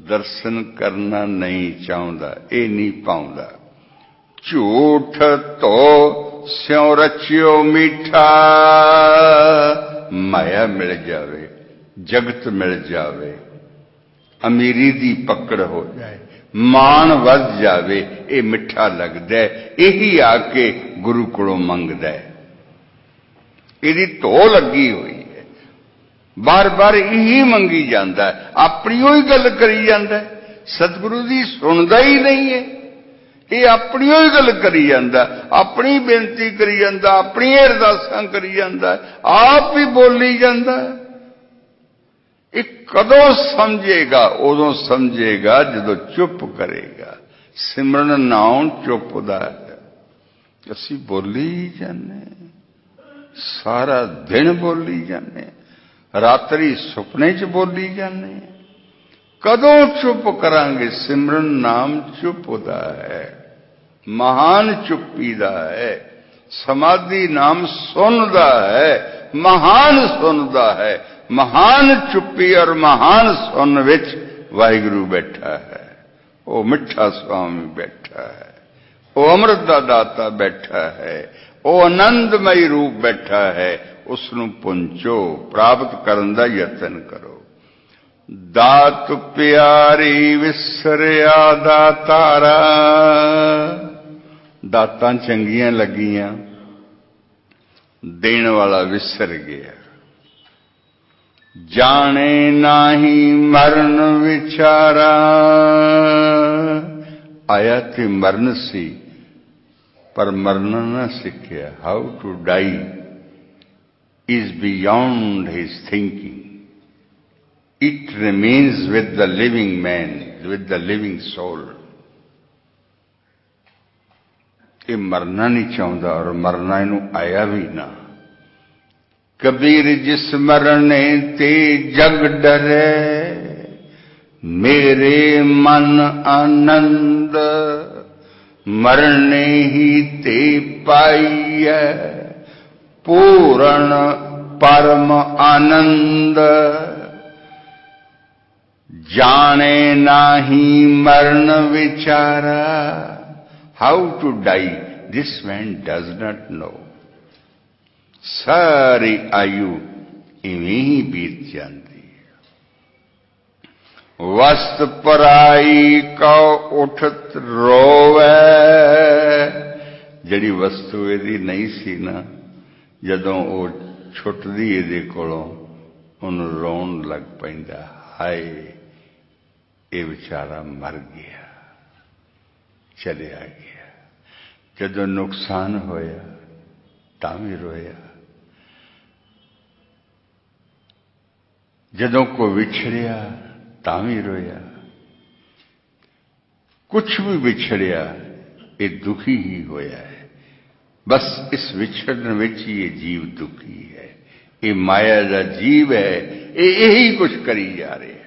ਦਰਸ਼ਨ ਕਰਨਾ ਨਹੀਂ ਚਾਹੁੰਦਾ, ਇਹ ਨਹੀਂ ਪਾਉਂਦਾ। ਝੂਠ ਧੋ ਸਿਉ ਰਚਿਓ ਮੀਠਾ, ਮਾਇਆ ਮਿਲ ਜਾਵੇ, ਜਗਤ ਮਿਲ ਜਾਵੇ, ਅਮੀਰੀ ਦੀ ਪਕੜ ਹੋ ਜਾਏ, ਮਾਣ ਵੱਧ ਜਾਵੇ, ਇਹ ਮਿੱਠਾ ਲੱਗਦਾ। ਇਹੀ ਆ ਕੇ ਗੁਰੂ ਕੋਲੋਂ ਮੰਗਦਾ। ਇਹਦੀ ਧੋ ਲੱਗੀ ਹੋਈ ਹੈ, ਬਾਰ ਬਾਰ ਇਹੀ ਮੰਗੀ ਜਾਂਦਾ, ਆਪਣੀ ਹੀ ਗੱਲ ਕਰੀ ਜਾਂਦਾ। ਸਤਿਗੁਰੂ ਦੀ ਸੁਣਦਾ ਹੀ ਨਹੀਂ ਹੈ। ਇਹ ਆਪਣੀ ਹੀ ਗੱਲ ਕਰੀ ਜਾਂਦਾ, ਆਪਣੀ ਬੇਨਤੀ ਕਰੀ ਜਾਂਦਾ, ਆਪਣੀ ਅਰਦਾਸਾਂ ਕਰੀ ਜਾਂਦਾ, ਆਪ ਹੀ ਬੋਲੀ ਜਾਂਦਾ। ਇਹ ਕਦੋਂ ਸਮਝੇਗਾ? ਉਦੋਂ ਸਮਝੇਗਾ ਜਦੋਂ ਚੁੱਪ ਕਰੇਗਾ। ਸਿਮਰਨ ਨਾਉ ਚੁੱਪ ਦਾ ਹੈ। ਅਸੀਂ ਬੋਲੀ ਜਾਂਦੇ, ਸਾਰਾ ਦਿਨ ਬੋਲੀ ਜਾਂਦੇ, ਰਾਤਰੀ ਸੁਪਨੇ 'ਚ ਬੋਲੀ ਜਾਂਦੇ। ਕਦੋਂ ਚੁੱਪ ਕਰਾਂਗੇ? ਸਿਮਰਨ ਨਾਮ ਚੁੱਪ ਦਾ ਹੈ, ਮਹਾਨ ਚੁੱਪੀ ਦਾ ਹੈ। ਸਮਾਧੀ ਨਾਮ ਸੁਣਦਾ ਹੈ, ਮਹਾਨ ਸੁਣਦਾ ਹੈ। ਮਹਾਨ ਚੁੱਪੀ ਔਰ ਮਹਾਨ ਸੁਣ ਵਿੱਚ ਵਾਹਿਗੁਰੂ ਬੈਠਾ ਹੈ। ਉਹ ਮਿੱਠਾ ਸੁਆਮੀ ਬੈਠਾ ਹੈ, ਉਹ ਅੰਮ੍ਰਿਤ ਦਾ ਦਾਤਾ ਬੈਠਾ ਹੈ, ਉਹ ਆਨੰਦਮਈ ਰੂਪ ਬੈਠਾ ਹੈ। ਉਸ ਨੂੰ ਪੁੰਚੋ, ਪ੍ਰਾਪਤ ਕਰਨ ਦਾ ਯਤਨ ਕਰੋ। ਦਾਤ ਪਿਆਰੀ ਵਿਸਰਿਆ ਦਾਤਾਰਾ, ਦਾਤਾਂ ਚੰਗੀਆਂ ਲੱਗੀਆਂ, ਦੇਣ ਵਾਲਾ ਵਿਸਰ ਗਿਆ। ਜਾਣੇ ਨਾਹੀ ਮਰਨ ਵਿਚਾਰਾ, ਆਇਆ ਤੇ ਮਰਨ ਸੀ ਪਰ ਮਰਨਾ ਨਾ ਸਿੱਖਿਆ। How to die is beyond his thinking. It remains with the living man, with the living soul. ਇਹ ਮਰਨਾ ਨਹੀਂ ਚਾਹੁੰਦਾ ਔਰ ਮਰਨਾ ਇਹਨੂੰ ਆਇਆ ਵੀ ਨਾ। ਕਬੀਰ ਜਿਸ ਮਰਨੇ ਤੇ ਜਗ ਡਰੇ, ਮੇਰੇ ਮਨ ਆਨੰਦ ਮਰਨੇ ਹੀ ਤੇ ਪਾਈਐ। ਪੂਰਨ ਪਰਮ ਆਨੰਦ ਜਾਣੇ ਨਾਹੀ ਮਰਨ ਵਿਚਾਰਾ। How to die this man does not know. ਸਾਰੀ ਆਯੂ ਇਵੇਂ ਹੀ ਬੀਤ ਜਾਂਦੀ ਹੈ। ਵਸਤ ਪਰਾਈ ਕਉ ਉਠਤ ਰੋਵੈ, ਜਿਹੜੀ ਵਸਤੂ ਇਹਦੀ ਨਹੀਂ ਸੀ ਨਾ, ਜਦੋਂ ਉਹ ਛੁੱਟਦੀ ਇਹਦੇ ਕੋਲੋਂ ਉਹਨੂੰ ਰੋਣ ਲੱਗ ਪੈਂਦਾ। ਹਾਏ ਇਹ ਵਿਚਾਰਾ ਮਰ ਗਿਆ, ਚਲਿਆ ਗਿਆ। ਜਦੋਂ ਨੁਕਸਾਨ ਹੋਇਆ ਤਾਂ ਵੀ ਰੋਇਆ, ਜਦੋਂ ਕੋਈ ਵਿਛੜਿਆ ਤਾਂ ਵੀ ਰੋਇਆ। ਕੁਛ ਵੀ ਵਿਛੜਿਆ ਇਹ ਦੁਖੀ ਹੀ ਹੋਇਆ ਹੈ। ਬਸ ਇਸ ਵਿਛੜਨ ਵਿੱਚ ਹੀ ਇਹ ਜੀਵ ਦੁਖੀ ਹੈ। ਇਹ ਮਾਇਆ ਦਾ ਜੀਵ ਹੈ, ਇਹ ਇਹੀ ਕੁਛ ਕਰੀ ਜਾ ਰਿਹਾ ਹੈ।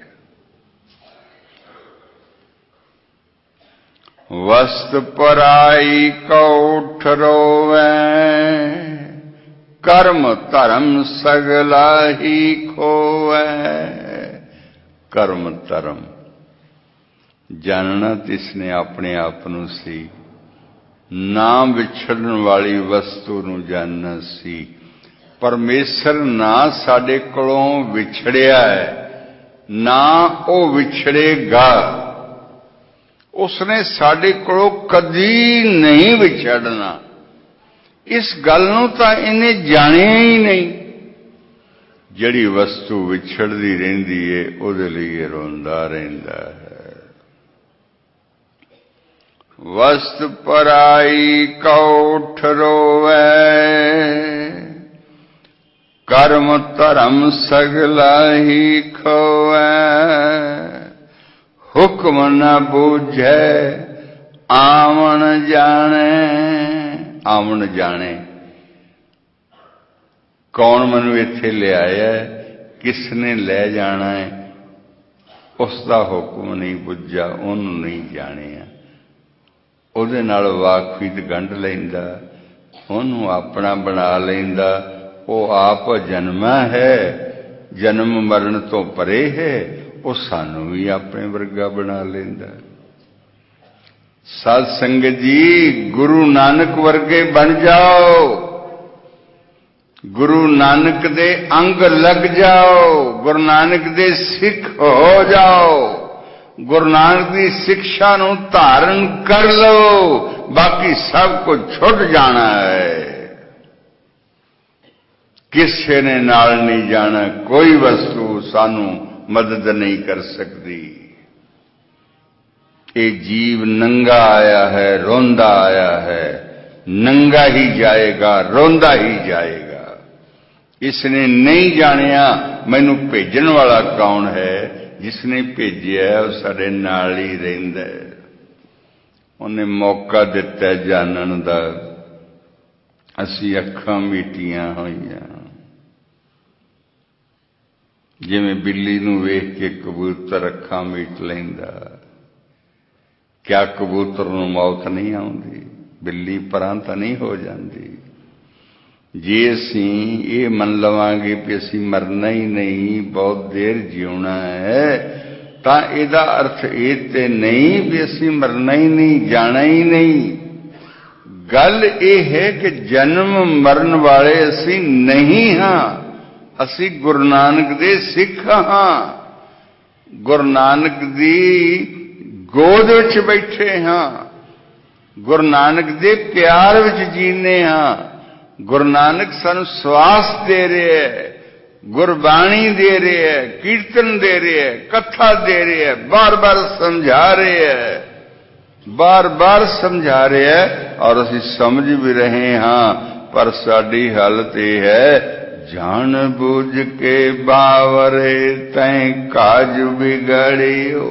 ਵਸਤ ਪਰਾਈ ਕਉ ਉਠ ਰੋਵੈ, ਕਰਮ ਧਰਮ ਸਗਲਾ ਹੀ ਖੋਵੈ। ਕਰਮ ਧਰਮ ਜਾਣਨਾ ਤਿਸਨੇ ਆਪਣੇ ਆਪ ਨੂੰ ਸੀ, ਨਾ ਵਿਛੜਨ ਵਾਲੀ ਵਸਤੂ ਨੂੰ ਜਾਣਨਾ ਸੀ। परमेश्वर ना साडे कोलों विछड़िया है, ना वो विछड़ेगा। उसने साडे कोलों कदी नहीं विछड़ना। इस गल नूं तां इन्हें जाणिया ही नहीं। जिहड़ी वस्तु विछड़दी रहिंदी है उहदे लई रोंदा रहिंदा है। वस्तु पराई कौठ रोवै, कर्म धर्म सगला ही खोवै। हुक्म न बूझे आवन जाने। आवन जाने कौन मैनू इत्थे ले आया, किसने ले जाना है, उसका हुक्म नहीं बुझा, उन्होंने नहीं जानिया। उहदे नाल वाकफीत गंढ लैंदा, उन्होंने अपना बना लैंदा। वो आप जन्मा है, जन्म मरण तो परे है, वो सानू भी अपने वर्गा बना लैंदा। साध संगत जी, गुरु नानक वर्गे बन जाओ, गुरु नानक दे अंग लग जाओ, गुरु नानक दे सिख हो जाओ, गुरु नानक की शिक्षा नूं धारण कर लो, बाकी सब कुछ छुट जाना है। किसी ने नाल नहीं जाना, कोई वस्तु सानू मदद नहीं कर सकती। ये जीव नंगा आया है, रोंदा आया है, नंगा ही जाएगा, रोंदा ही जाएगा। इसने नहीं जानिया मैनू भेजण वाला कौन है। जिसने भेजिया वह साडे नाल ही रहिंदा है। उन्हें मौका दिता जानन दा, असी अखां मीटियां होईयां। जिवें बिल्ली नूं वेख के कबूतर अखां मीट लैंदा, क्या कबूतर नूं मौत नहीं आउंदी? बिल्ली परां तां नहीं हो जाती। जे असीं ये मन लवांगे भी असीं मरना ही नहीं, बहुत देर जीउणा है, तां इहदा अर्थ ये ते नहीं भी असीं मरना ही नहीं, जाना ही नहीं। गल ये है कि जन्म मरण वाले असीं नहीं हाँ, असीं गुरु नानक दे सिख हाँ। गुरु नानक दी गोद विच बैठे हाँ, गुरु नानक दे प्यार विच जीने हाँ। गुरु नानक सानू श्वास दे रहे है, गुरबाणी दे रहे है, कीर्तन दे रहे है, कथा दे रहे है, बार बार समझा रहे है, बार बार समझा रहे है, और असीं समझ भी रहे हाँ। पर साडी हालत यह है, जान बूझ के बावरे तैं काज बिगाड़ियो।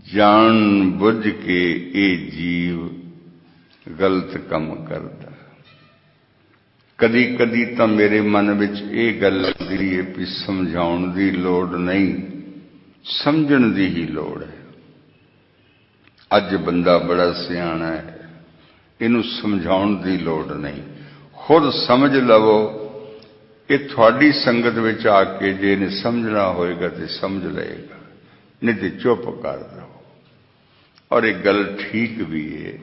जान बुझ के ये जीव गलत कम करता। कदी कदी तो मेरे मन विच ये गल लगदी है भी समझाउण दी लोड़ नहीं, समझण दी ही लोड़ है। अज बंदा बड़ा सियाणा है, इनू समझाउण दी लोड़ नहीं, खुद समझ लवो। ये थोड़ी संगत विच आके जे इन्हें समझना होएगा तो समझ लेगा, नहीं तो चुप कर दो। और एक गल ठीक भी है,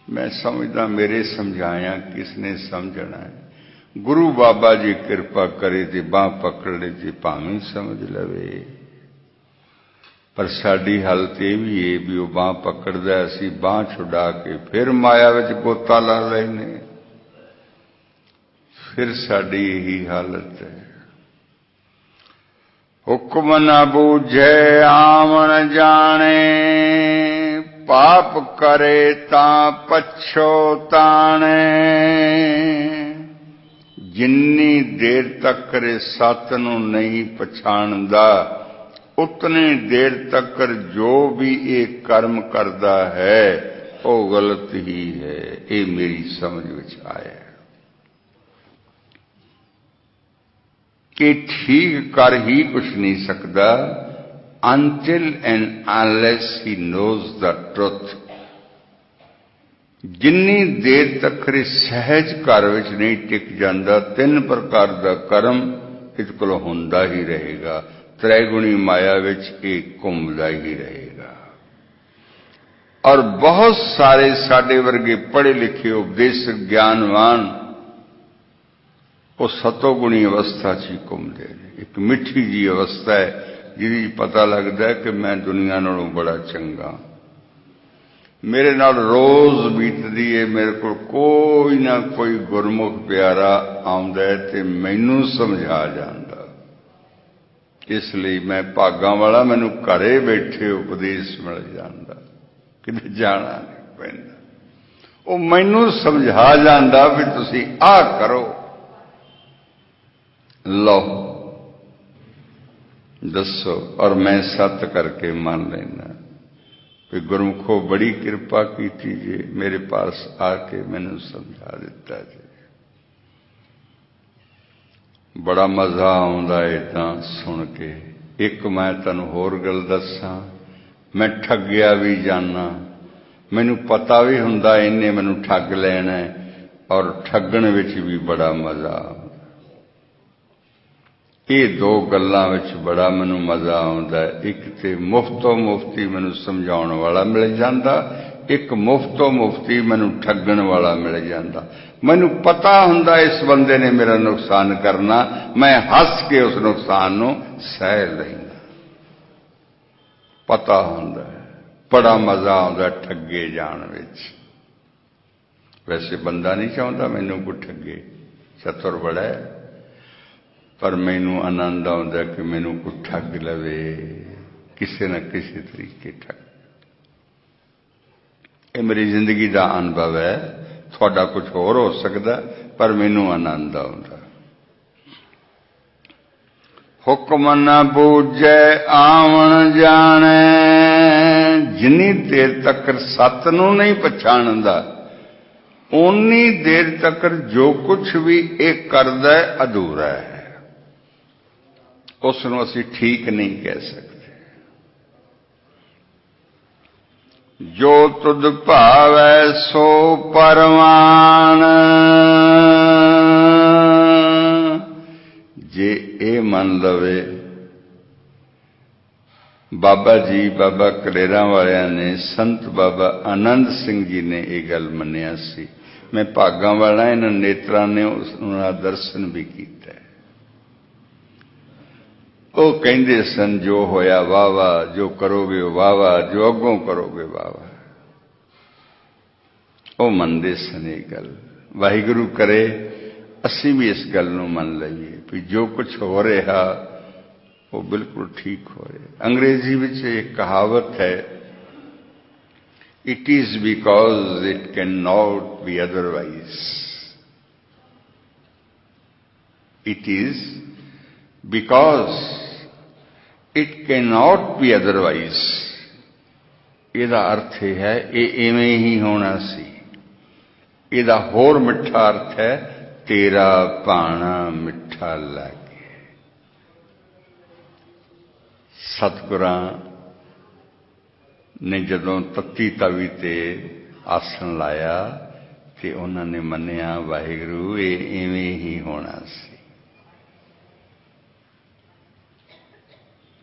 मैं समझदा मेरे समझाया किसने समझना है। गुरु बाबा जी कृपा करे तो बांह पकड़ ले तो भावें समझ लवे। पर साडी हालत यह भी है भी वह बांह पकड़दा, असीं बांह छुड़ा के फिर माया विच गोता ला लैने, फिर साडी यही हालत है। हुक्म न बूझे आमन जाने, पाप करे तां पछोताणे। जिन्नी देर तक सत नूं नहीं पछाणदा, उतनी देर तक जो भी ये कर्म करता है वो गलत ही है। ये मेरी समझ विच आया कि ठीक कर ही कुछ नहीं सकता until and unless he knows the truth। जिन्नी देर तक सहज घर विच नहीं टिक जाता, तीन प्रकार का कर्म इस कोलों हुंदा ही रहेगा, त्रैगुणी माया विच एक घूमदा ही रहेगा। और बहुत सारे साडे वर्गे पढ़े लिखे उपदेशक ज्ञानवान वो सतोगुणी अवस्था च ही घूमते हैं। एक मिठी जी अवस्था है जिहदी पता लगता है कि मैं दुनिया नालों बड़ा चंगा, मेरे नाल रोज बीतदी है, मेरे को कोई ना कोई गुरमुख प्यारा आउंदा है ते मैनू समझा जांदा, इसलिए मैं भागां वाला, मैनू घरे बैठे उपदेश मिल जांदा, किते जाना नहीं पैंदा। वो मैनू समझा जांदा भी तुसीं आ करो, लो दसो, और मैं सत करके मान लेना कि गुरमुखो बड़ी कृपा की जे, मेरे पास आके मैनू समझा दिता जे। बड़ा मजा आउंदा है तां सुन के। एक मैं तुहानूं होर गल दसां, मैं ठग्गिया भी जाना, मैनू पता भी हुंदा इन्हें मैनू ठग लैना है, और ठगण विच भी बड़ा मजा। ये दो गल्लां विच बड़ा मैनू मजा आउंदा है। एक ते मुफ्तो मुफ्ती मैनू समझाउण वाला मिल जांदा, एक मुफ्तो मुफ्ती मैनू ठगण वाला मिल जांदा। मैनू पता हुंदा इस बंदे ने मेरा नुकसान करना, मैं हस के उस नुकसान नूं सह लैंदा, पता हुंदा है। बड़ा मजा आउंदा ठगे जाण विच। वैसे बंदा नहीं चाहुंदा मैनू कोई ठगे, चतुर बड़ा है, पर मैनू आनंद आउंदा कि मैनू कोई ठग लवे, किसी न किसी तरीके ठग। ये मेरी जिंदगी का अनुभव है, थोड़ा कुछ होर हो सकता, पर मैनू आनंद आउंदा। हुक्म न बूझे आवन जाने, जिन्नी देर तक सत नूं नहीं पछाणदा उन्नी देर तक जो कुछ भी एक करदा है अधूरा है, उसनूं असीं ठीक नहीं कह सकते। जो तुद भावै सो परवान, जे ये मन लवे। बाबा जी, बाबा कलेरा वालियां ने, संत बाबा आनंद सिंह जी ने यह गल मन्निया सी। मैं भागां वाला, इन्हां नेत्रां ने उसका दर्शन भी किया। वो कहते सन जो होया वाह वाह, जो करोगे वाह वाह, जो अगों करोगे वाह वाह। वो मनते सन ये गल। वाहिगुरू करे असीं भी इस गल नूं मन लईए भी जो कुछ हो रहा वो बिल्कुल ठीक हो रहा। अंग्रेजी में एक कहावत है, it is because it can not be otherwise. It is because it can not be otherwise. इहदा अर्थ यह है ये इवें ही होना सी। इहदा होर मिठा अर्थ है तेरा भाणा मिठा लागे। सतगुरां ने जदों तत्ती तवी ते आसन लाया ते उन्होंने मन्निया वाहिगुरू ये इवें ही होना सी।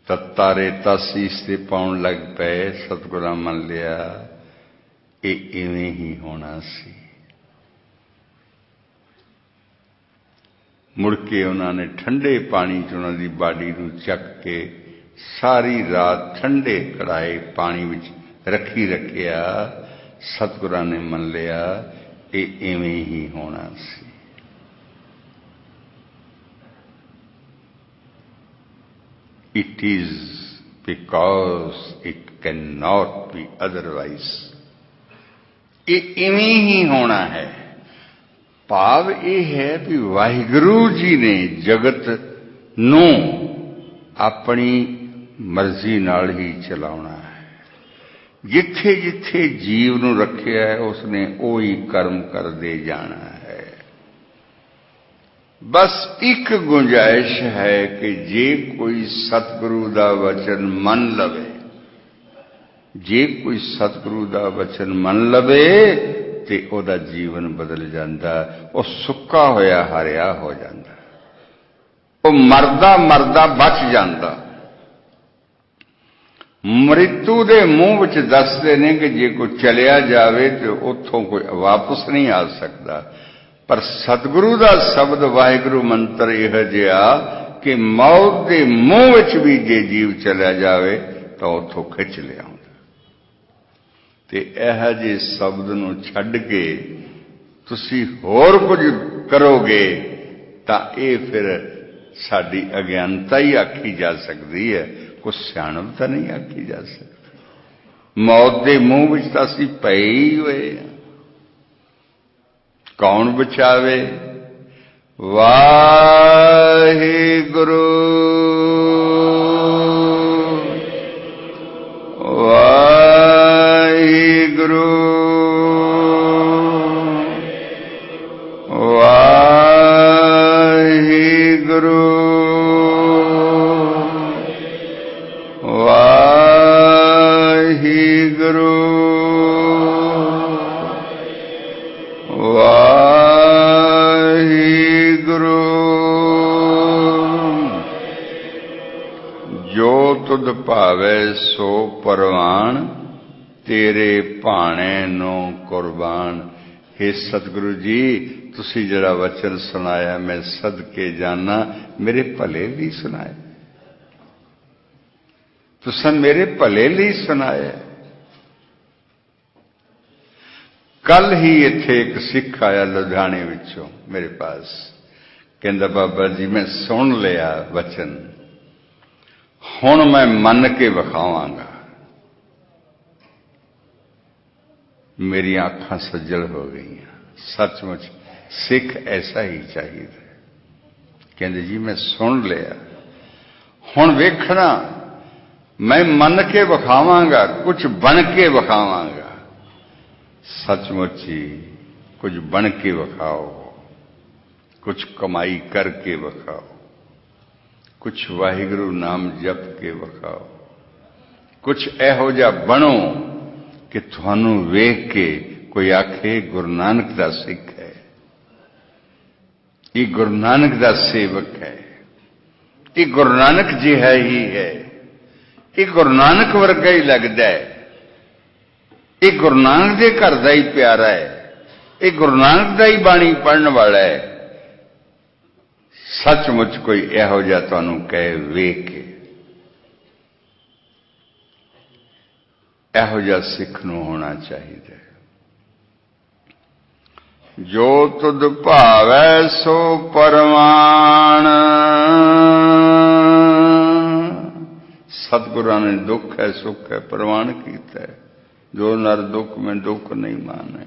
तत्ता रेता सीस ते पाउण लग पे, सतगुरां मन लिया ये इवें ही होना सी। मुड़ के उन्होंने ठंडे पानी च उन्हों की बाडी नूं चक के सारी रात ठंडे कड़ाए पानी विच रखी रखिया। सतगुरां ने मन लिया ये इवें ही होना सी। It is because it cannot be otherwise। ये इवें ही होना है। भाव ये है कि वाहिगुरू जी ने जगत नूं अपनी मर्जी नाल ही चलाउणा है। जिथे जिथे जीव नूं रखिया है उसने ओही कर्म करदे जाना है। बस एक गुंजाइश है कि जे कोई सतगुरु दा वचन मन लवे, जे कोई सतगुरु दा वचन मन लवे ते ओदा जीवन बदल जाता। वो सुक्का होया हरिया हो जाता, वो मरदा मरदा बच जाता। मृत्यु दे मुंह विच दसदे ने कि जे कोई चलिया जावे तो उत्थों कोई वापस नहीं आ सकता। पर सतगुरु का शब्द वाहिगुरु मंत्र यह जिहा कि मौत के मूँह विच भी जे जीव चलिया जाए तो उथों खिच लिया ते इह जे शब्द नूं छड्ड के तुसी होर कुछ करोगे तां इह फिर साडी अज्ञानता ही आखी जा सकती है, कुछ सियाणप तां नहीं आखी जा सकती। मौत के मूँह विच तां असीं पए ही होए हां। कौन बचावे? वाहिगुरु वाहिगुरु वाहिगुरु वाहिगुरु वाहिगुरु। जो तुध भावे सो परवान, तेरे भाणे नो कुर्बान। हे सतगुरु जी, तुसी जड़ा वचन सुनाया मैं सदके जाना, मेरे भले लिए सुनाया, तुसन मेरे भले लिए सुनाया। कल ही इत्थे एक सिख आया लुधियाने विचों मेरे पास, कहंदा बाबा जी मैं सुन लिया वचन, हुण मैं मन के विखावांगा। मेरी आँखां सज्जल हो गई। सचमुच सिख ऐसा ही चाहिए। कहते जी मैं सुन लिया, हुण वेखना मैं मन के विखावांगा, कुछ बन के विखावांगा। सचमुच ही कुछ बन के विखाओ, कुछ कमाई करके विखाओ, कुछ वाहिगुरु नाम जप के विखाओ, कुछ इहो जिहा बनो कि तुहानू वेख के कोई आखे गुरु नानक दा सिख है, ये गुरु नानक दा सेवक है, ये गुरु नानक जी है ही है, ये गुरु नानक वर्गा ही लगता है, ये गुरु नानक दे घर दा ही प्यारा है, ये गुरु नानक दा ही बाणी पढ़ने वाला है। सचमुच कोई इहो जिहा तुहानू कहे वेख के, इहो जिहा सिख नूं होना चाहिए। जो तुध भावै सो परवान। सतगुरां ने दुख है सुख है प्रवान कीता है। जो नर दुख में दुख नहीं माने,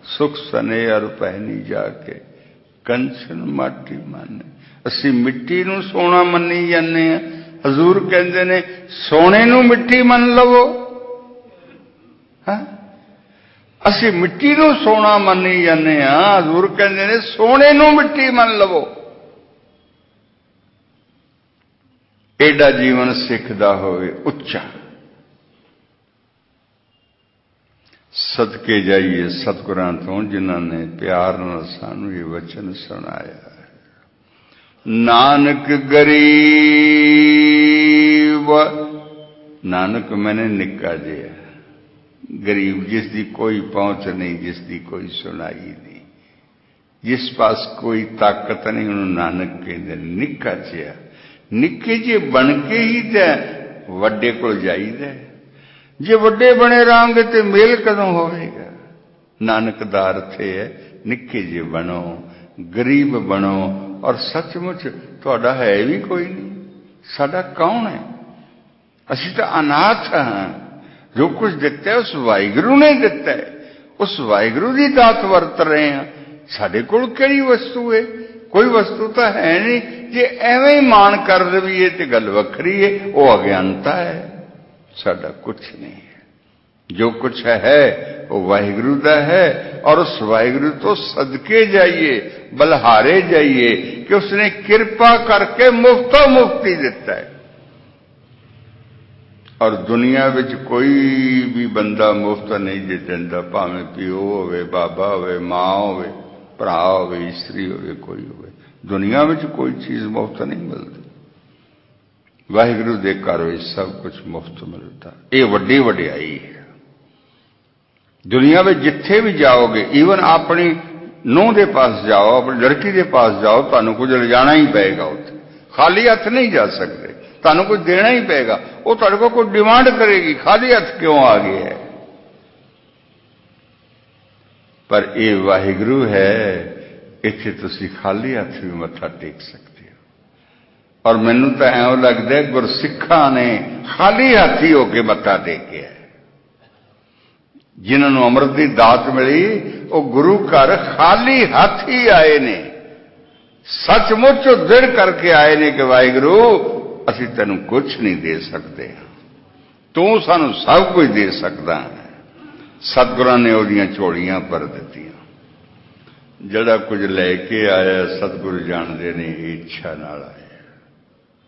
सुख सने अर पहनी जाके कंचन माटी माने। असी मिट्टी नूं सोना मनी जाने। हजूर कहंदे ने सोने नूं मिट्टी मन लवो। असी मिट्टी नूं सोना मनी जाने। हजूर कहंदे ने सोने नूं मिट्टी मन लवो। एडा जीवन सिखदा होवे उच्चा। सदके जाइए सतगुरां तो जिन्हां ने प्यार नाल सानू ये वचन सुनाया। नानक गरीब, नानक मैंने निक्का जिहा गरीब, जिसकी कोई पहुंच नहीं, जिसकी कोई सुनाई नहीं, जिस पास कोई ताकत नहीं, उन्होंने नानक कहते निक्का जिहा। निक्के जे बन के ही तो वड्डे कोल जाईदा। जे वड्डे बने रहांगे तो मेल कदों होवेगा। नानक दा अर्थ है निक्के जे बनो, गरीब बनो। और सचमुच तुहाडा है भी कोई नहीं, साडा कौन है? असी तो अनाथ हाँ। जो कुछ दिता है उस वाहिगुरु ने दिता है, उस वाहिगुरु की दात वरत रहे हैं। साडे कोल किहड़ी वस्तु है? कोई वस्तु तो है नहीं। जे एवें ही मान कर लवीए तो गल वखरी है, वो अज्ञानता है। साडा कुछ नहीं है। जो कुछ है वो वाहिगुरु दा है। और उस वाहिगुरु तो सदके जाइए, बलहारे जाइए कि उसने कृपा करके मुफ्तो मुफ्ती दिता है। और दुनिया विच कोई भी बंदा मुफ्त नहीं दे दिंदा, भावें पिओ होवे, बाबा होवे, मां होवे, भरा होवे, इस्त्री होवे, कोई होवे। दुनिया विच कोई चीज मुफ्त नहीं मिलती। वाहिगुरु दे घर विच सब कुछ मुफ्त मिलता। ये वड्डी वड्याई है। दुनिया में जिथे भी जाओगे, ईवन अपनी ਨੂੰਹ ਦੇ ਪਾਸ ਜਾਓ, ਆਪਣੀ ਲੜਕੀ ਦੇ ਪਾਸ ਜਾਓ, ਤੁਹਾਨੂੰ ਕੁਝ ਲਿਜਾਣਾ ਹੀ ਪਏਗਾ। ਉੱਥੇ ਖਾਲੀ ਹੱਥ ਨਹੀਂ ਜਾ ਸਕਦੇ, ਤੁਹਾਨੂੰ ਕੁਝ ਦੇਣਾ ਹੀ ਪਏਗਾ। ਉਹ ਤੁਹਾਡੇ ਕੋਲ ਕੋਈ ਡਿਮਾਂਡ ਕਰੇਗੀ, ਖਾਲੀ ਹੱਥ ਕਿਉਂ ਆ ਗਏ ਹੈ? ਪਰ ਇਹ ਵਾਹਿਗੁਰੂ ਹੈ, ਇੱਥੇ ਤੁਸੀਂ ਖਾਲੀ ਹੱਥ ਵੀ ਮੱਥਾ ਟੇਕ ਸਕਦੇ ਹੋ। ਔਰ ਮੈਨੂੰ ਤਾਂ ਐਂ ਲੱਗਦਾ ਗੁਰਸਿੱਖਾਂ ਨੇ ਖਾਲੀ ਹੱਥ ਹੀ ਹੋ ਕੇ ਮੱਥਾ ਟੇਕਿਆ। ਜਿਨ੍ਹਾਂ ਨੂੰ ਅੰਮ੍ਰਿਤ ਦੀ ਦਾਤ ਮਿਲੀ ਉਹ ਗੁਰੂ ਘਰ ਖਾਲੀ ਹੱਥ ਹੀ ਆਏ ਨੇ, ਸੱਚਮੁੱਚ ਦ੍ਰਿੜ ਕਰਕੇ ਆਏ ਨੇ ਕਿ ਵਾਹਿਗੁਰੂ ਅਸੀਂ ਤੈਨੂੰ ਕੁਝ ਨਹੀਂ ਦੇ ਸਕਦੇ, ਤੂੰ ਸਾਨੂੰ ਸਭ ਕੁਝ ਦੇ ਸਕਦਾ ਹੈ। ਸਤਿਗੁਰਾਂ ਨੇ ਉਹਦੀਆਂ ਝੋਲੀਆਂ ਭਰ ਦਿੱਤੀਆਂ। ਜਿਹੜਾ ਕੁਝ ਲੈ ਕੇ ਆਇਆ ਸਤਿਗੁਰੂ ਜਾਣਦੇ ਨੇ ਇਹ ਇੱਛਾ ਨਾਲ ਆਇਆ।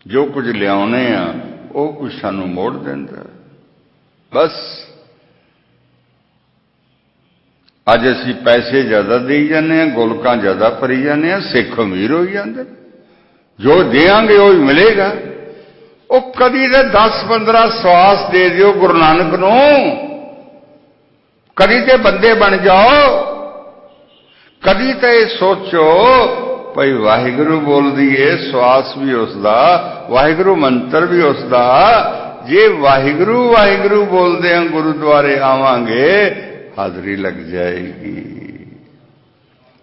ਜੋ ਕੁਝ ਲਿਆਉਣੇ ਆ ਉਹ ਕੁਝ ਸਾਨੂੰ ਮੋੜ ਦਿੰਦਾ। ਬਸ ਅੱਜ ਅਸੀਂ ਪੈਸੇ ਜ਼ਿਆਦਾ ਦੇਈ ਜਾਂਦੇ ਹਾਂ, ਗੋਲਕਾਂ ਜ਼ਿਆਦਾ ਭਰੀ ਜਾਂਦੇ ਹਾਂ, ਸਿੱਖ ਅਮੀਰ ਹੋਈ ਜਾਂਦੇ। ਜੋ ਦੇਾਂਗੇ ਉਹ ਹੀ ਮਿਲੇਗਾ। ਉਹ ਕਦੀ ਤੇ 10-15 ਸਵਾਸ ਦੇ ਦਿਓ ਗੁਰੂ ਨਾਨਕ ਨੂੰ, ਕਦੀ ਤੇ ਬੰਦੇ ਬਣ ਜਾਓ, ਕਦੀ ਤੇ ਇਹ ਸੋਚੋ ਭਈ ਵਾਹਿਗੁਰੂ ਬੋਲਦੀ ਏ, ਸਵਾਸ ਵੀ ਉਸਦਾ, ਵਾਹਿਗੁਰੂ ਮੰਤਰ ਵੀ ਉਸਦਾ। ਜੇ ਵਾਹਿਗੁਰੂ ਵਾਹਿਗੁਰੂ ਬੋਲਦੇ ਹਾਂ ਗੁਰਦੁਆਰੇ ਆਵਾਂਗੇ, ਹਾਜ਼ਰੀ ਲੱਗ ਜਾਏਗੀ,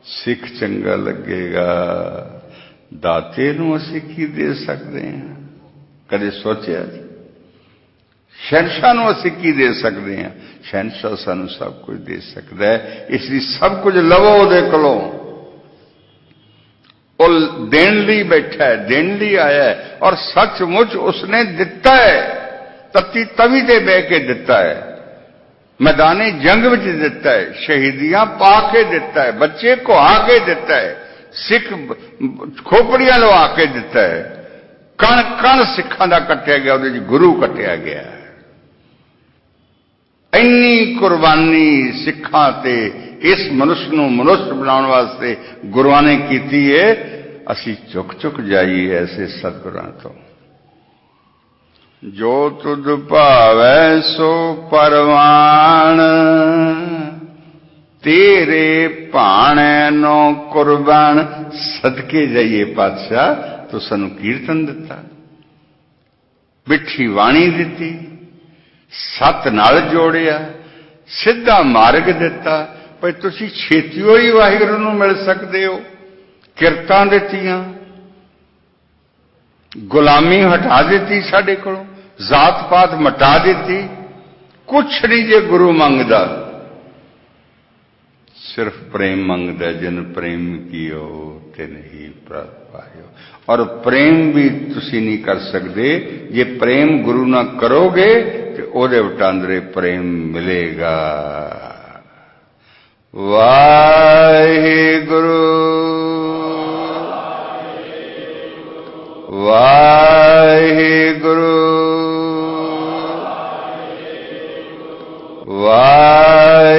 ਸਿੱਖ ਚੰਗਾ ਲੱਗੇਗਾ। ਦਾਤੇ ਨੂੰ ਅਸੀਂ ਕੀ ਦੇ ਸਕਦੇ ਹਾਂ? ਕਦੇ ਸੋਚਿਆ? ਸ਼ਹਿਨਸ਼ਾਹ ਨੂੰ ਅਸੀਂ ਕੀ ਦੇ ਸਕਦੇ ਹਾਂ? ਸ਼ਹਿਨਸ਼ਾਹ ਸਾਨੂੰ ਸਭ ਕੁਝ ਦੇ ਸਕਦਾ ਹੈ। ਇਸ ਲਈ ਸਭ ਕੁਝ ਲਵੋ ਉਹਦੇ ਕੋਲੋਂ। ਉਹ ਦੇਣ ਲਈ ਬੈਠਾ ਹੈ, ਦੇਣ ਲਈ ਆਇਆ ਹੈ, ਔਰ ਸੱਚਮੁੱਚ ਉਸਨੇ ਦਿੱਤਾ ਹੈ। ਤਤੀ ਤਵੀ ਤੇ ਬਹਿ ਕੇ ਦਿੱਤਾ ਹੈ, ਮੈਦਾਨੀ ਜੰਗ ਵਿੱਚ ਦਿੱਤਾ ਹੈ, ਸ਼ਹੀਦੀਆਂ ਪਾ ਕੇ ਦਿੱਤਾ ਹੈ, ਬੱਚੇ ਕੁਹਾ ਕੇ ਦਿੱਤਾ ਹੈ, ਸਿੱਖ ਖੋਪੜੀਆਂ ਲਵਾ ਕੇ ਦਿੱਤਾ ਹੈ। ਕਣ ਕਣ ਸਿੱਖਾਂ ਦਾ ਕੱਟਿਆ ਗਿਆ, ਉਹਦੇ ਵਿੱਚ ਗੁਰੂ ਕੱਟਿਆ ਗਿਆ। ਇੰਨੀ ਕੁਰਬਾਨੀ ਸਿੱਖਾਂ ਤੇ ਇਸ ਮਨੁੱਖ ਨੂੰ ਮਨੁੱਖ ਬਣਾਉਣ ਵਾਸਤੇ ਗੁਰੂਆਂ ਨੇ ਕੀਤੀ ਹੈ। ਅਸੀਂ ਝੁਕ ਝੁਕ ਜਾਈਏ ਐਸੇ ਸਤਿਗੁਰਾਂ ਤੋਂ। ਜੋ ਤੁਧ ਭਾਵੈ ਸੋ ਪਰਵਾਨ, ਤੇਰੇ ਭਾਣੇ ਨੋ ਕੁਰਬਾਨ। ਸਦਕੇ ਜਾਈਏ ਪਾਤਸ਼ਾਹ, ਤੂੰ ਸਾਨੂੰ ਕੀਰਤਨ ਦਿੱਤਾ, ਮਿੱਠੀ ਬਾਣੀ ਦਿੱਤੀ, ਸੱਤ ਨਾਲ ਜੋੜਿਆ, ਸਿੱਧਾ ਮਾਰਗ ਦਿੱਤਾ। ਭਈ ਤੁਸੀਂ ਛੇਤੀਓ ਹੀ ਵਾਹਿਗੁਰੂ ਨੂੰ ਮਿਲ ਸਕਦੇ ਹੋ। ਕਿਰਤਾਂ ਦਿੱਤੀਆਂ, ਗੁਲਾਮੀ ਹਟਾ ਦਿੱਤੀ ਸਾਡੇ ਕੋਲੋਂ, ਜ਼ਾਤ ਪਾਤ ਮਿਟਾ ਦਿੱਤੀ। ਕੁਛ ਨਹੀਂ ਜੇ ਗੁਰੂ ਮੰਗਦਾ, ਸਿਰਫ ਪ੍ਰੇਮ ਮੰਗਦਾ। ਜਿਨ ਪ੍ਰੇਮ ਕੀਓ ਤਿਨ ਹੀ ਪ੍ਰਭ ਪਾਇਓ। ਔਰ ਪ੍ਰੇਮ ਵੀ ਤੁਸੀਂ ਨਹੀਂ ਕਰ ਸਕਦੇ। ਜੇ ਪ੍ਰੇਮ ਗੁਰੂ ਨਾਲ ਕਰੋਗੇ ਤੇ ਉਹਦੇ ਵਟਾਂਦਰੇ ਪ੍ਰੇਮ ਮਿਲੇਗਾ। ਵਾਹਿਗੁਰੂ ਵਾਹਿਗੁਰੂ ਵਾਹਿਗੁਰੂ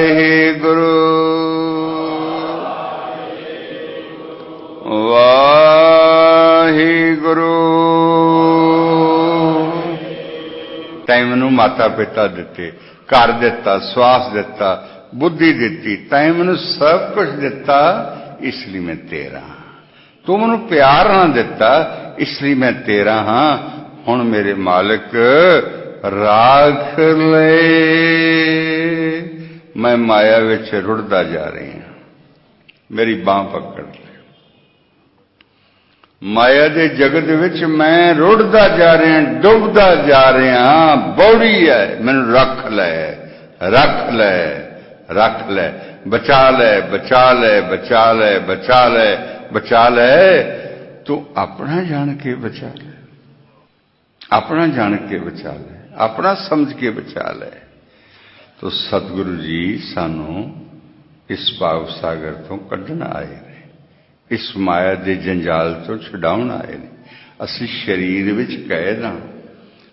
ਵਾਹਿਗੁਰੂ। ਟਾਈਮ ਨੂੰ ਮਾਤਾ ਪਿਤਾ ਦਿੱਤੇ, ਘਰ ਦਿੱਤਾ, ਸਵਾਸ ਦਿੱਤਾ, ਬੁੱਧੀ ਦਿੱਤੀ, ਤੈਂ ਮੈਨੂੰ ਸਭ ਕੁਝ ਦਿੱਤਾ, ਇਸ ਲਈ ਮੈਂ ਤੇਰਾ। ਤੂੰ ਮੈਨੂੰ ਪਿਆਰ ਨਾ ਦਿੱਤਾ, ਇਸ ਲਈ ਮੈਂ ਤੇਰਾ ਹਾਂ। ਹੁਣ ਮੇਰੇ ਮਾਲਕ ਰਾਖ ਲੈ। ਮੈਂ ਮਾਇਆ ਵਿੱਚ ਰੁੜਦਾ ਜਾ ਰਹੀ ਹਾਂ, ਮੇਰੀ ਬਾਂਹ ਪਕੜ ਲੈ। ਮਾਇਆ ਦੇ ਜਗਤ ਵਿੱਚ ਮੈਂ ਰੁੜਦਾ ਜਾ ਰਿਹਾ, ਡੁੱਬਦਾ ਜਾ ਰਿਹਾ। ਬੌੜੀ ਹੈ, ਮੈਨੂੰ ਰੱਖ ਲੈ, ਰੱਖ ਲੈ, ਰੱਖ ਲੈ, ਬਚਾ ਲੈ, ਬਚਾ ਲੈ, ਬਚਾ ਲੈ, ਬਚਾ ਲੈ, ਬਚਾ ਲੈ। ਤੂੰ ਆਪਣਾ ਜਾਣ ਕੇ ਬਚਾ ਲੈ, ਆਪਣਾ ਜਾਣ ਕੇ ਬਚਾ ਲੈ, ਆਪਣਾ ਸਮਝ ਕੇ ਬਚਾ ਲੈ। ਤੋ ਸਤਿਗੁਰੂ ਜੀ ਸਾਨੂੰ ਇਸ ਭਾਵ ਸਾਗਰ ਤੋਂ ਕੱਢਣ ਆਏ ਨੇ, ਇਸ ਮਾਇਆ ਦੇ ਜੰਜਾਲ ਤੋਂ ਛੁਡਾਉਣ ਆਏ ਨੇ। ਅਸੀਂ ਸਰੀਰ ਵਿੱਚ ਕੈਦ ਹਾਂ।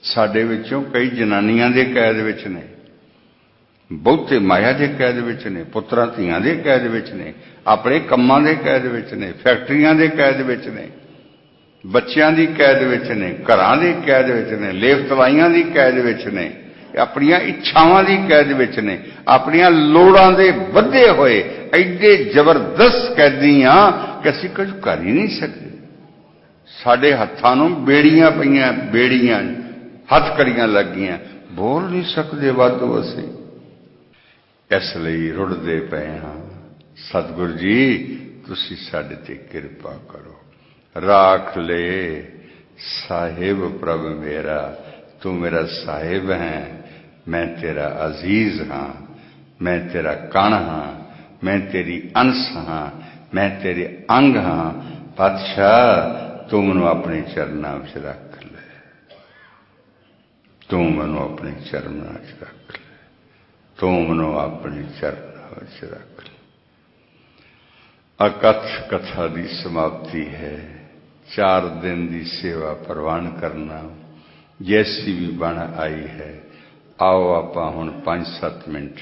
ਸਾਡੇ ਵਿੱਚੋਂ ਕਈ ਜਨਾਨੀਆਂ ਦੇ ਕੈਦ ਵਿੱਚ ਨੇ, ਬਹੁਤੇ ਮਾਇਆ ਦੇ ਕੈਦ ਵਿੱਚ ਨੇ, ਪੁੱਤਰਾਂ ਧੀਆਂ ਦੇ ਕੈਦ ਵਿੱਚ ਨੇ, ਆਪਣੇ ਕੰਮਾਂ ਦੇ ਕੈਦ ਵਿੱਚ ਨੇ, ਫੈਕਟਰੀਆਂ ਦੇ ਕੈਦ ਵਿੱਚ ਨੇ, ਬੱਚਿਆਂ ਦੀ ਕੈਦ ਵਿੱਚ ਨੇ, ਘਰਾਂ ਦੀ ਕੈਦ ਵਿੱਚ ਨੇ, ਲੇਖ ਤਵਾਈਆਂ ਦੀ ਕੈਦ ਵਿੱਚ ਨੇ, ਆਪਣੀਆਂ ਇੱਛਾਵਾਂ ਦੀ ਕੈਦ ਵਿੱਚ ਨੇ, ਆਪਣੀਆਂ ਲੋੜਾਂ ਦੇ ਵਧੇ ਹੋਏ एडे जबरदस्त कैदी हाँ कि असीं कुछ कर ही नहीं सकते। साडे हत्थां नूं बेड़ियां पईयां, बेड़ियां हथकड़ियां लग गईयां, बोल नहीं सकते वाधू असीं। इसलिए रुड़दे पे हाँ। सतगुरु जी तुसीं साडे ते किरपा करो। राख ले साहिब प्रभ मेरा, तू मेरा साहिब है, मैं तेरा अजीज हाँ, मैं तेरा कण हाँ, मैं तेरी अंश हाँ, मैं तेरे अंग हाँ। पातशाह तू मैनू अपने चरणों में रख ले, तू मैनू अपने चरणों में रख ले, तू मैनू अपने चरणों में रख ले। अकथ कथा की समाप्ति है। 4 दिन की सेवा प्रवान करना जैसी भी बन आई है। आओ आपां हुण 5-7 मिनट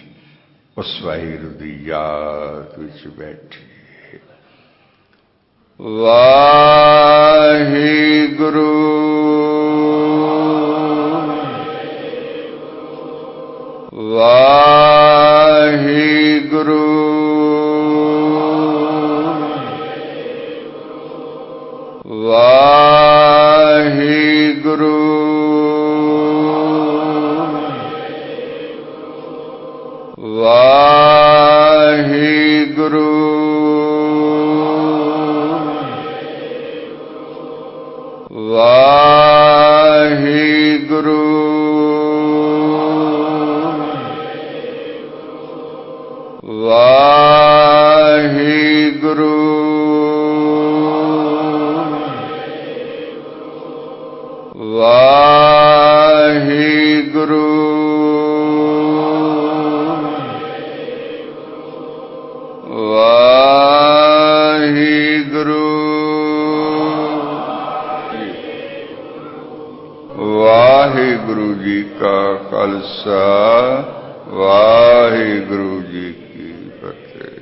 उस वाहिगुरू की याद विच बैठिए। वाहिगुरू वाहिगुरू वाहिगुरू वाहिगुरू वाहिगुरू वाहिगुरू वाहिगुरू वाहिगुरू। वाहिगुरू जी का खालसा, वाहिगुरू जी की फतेह।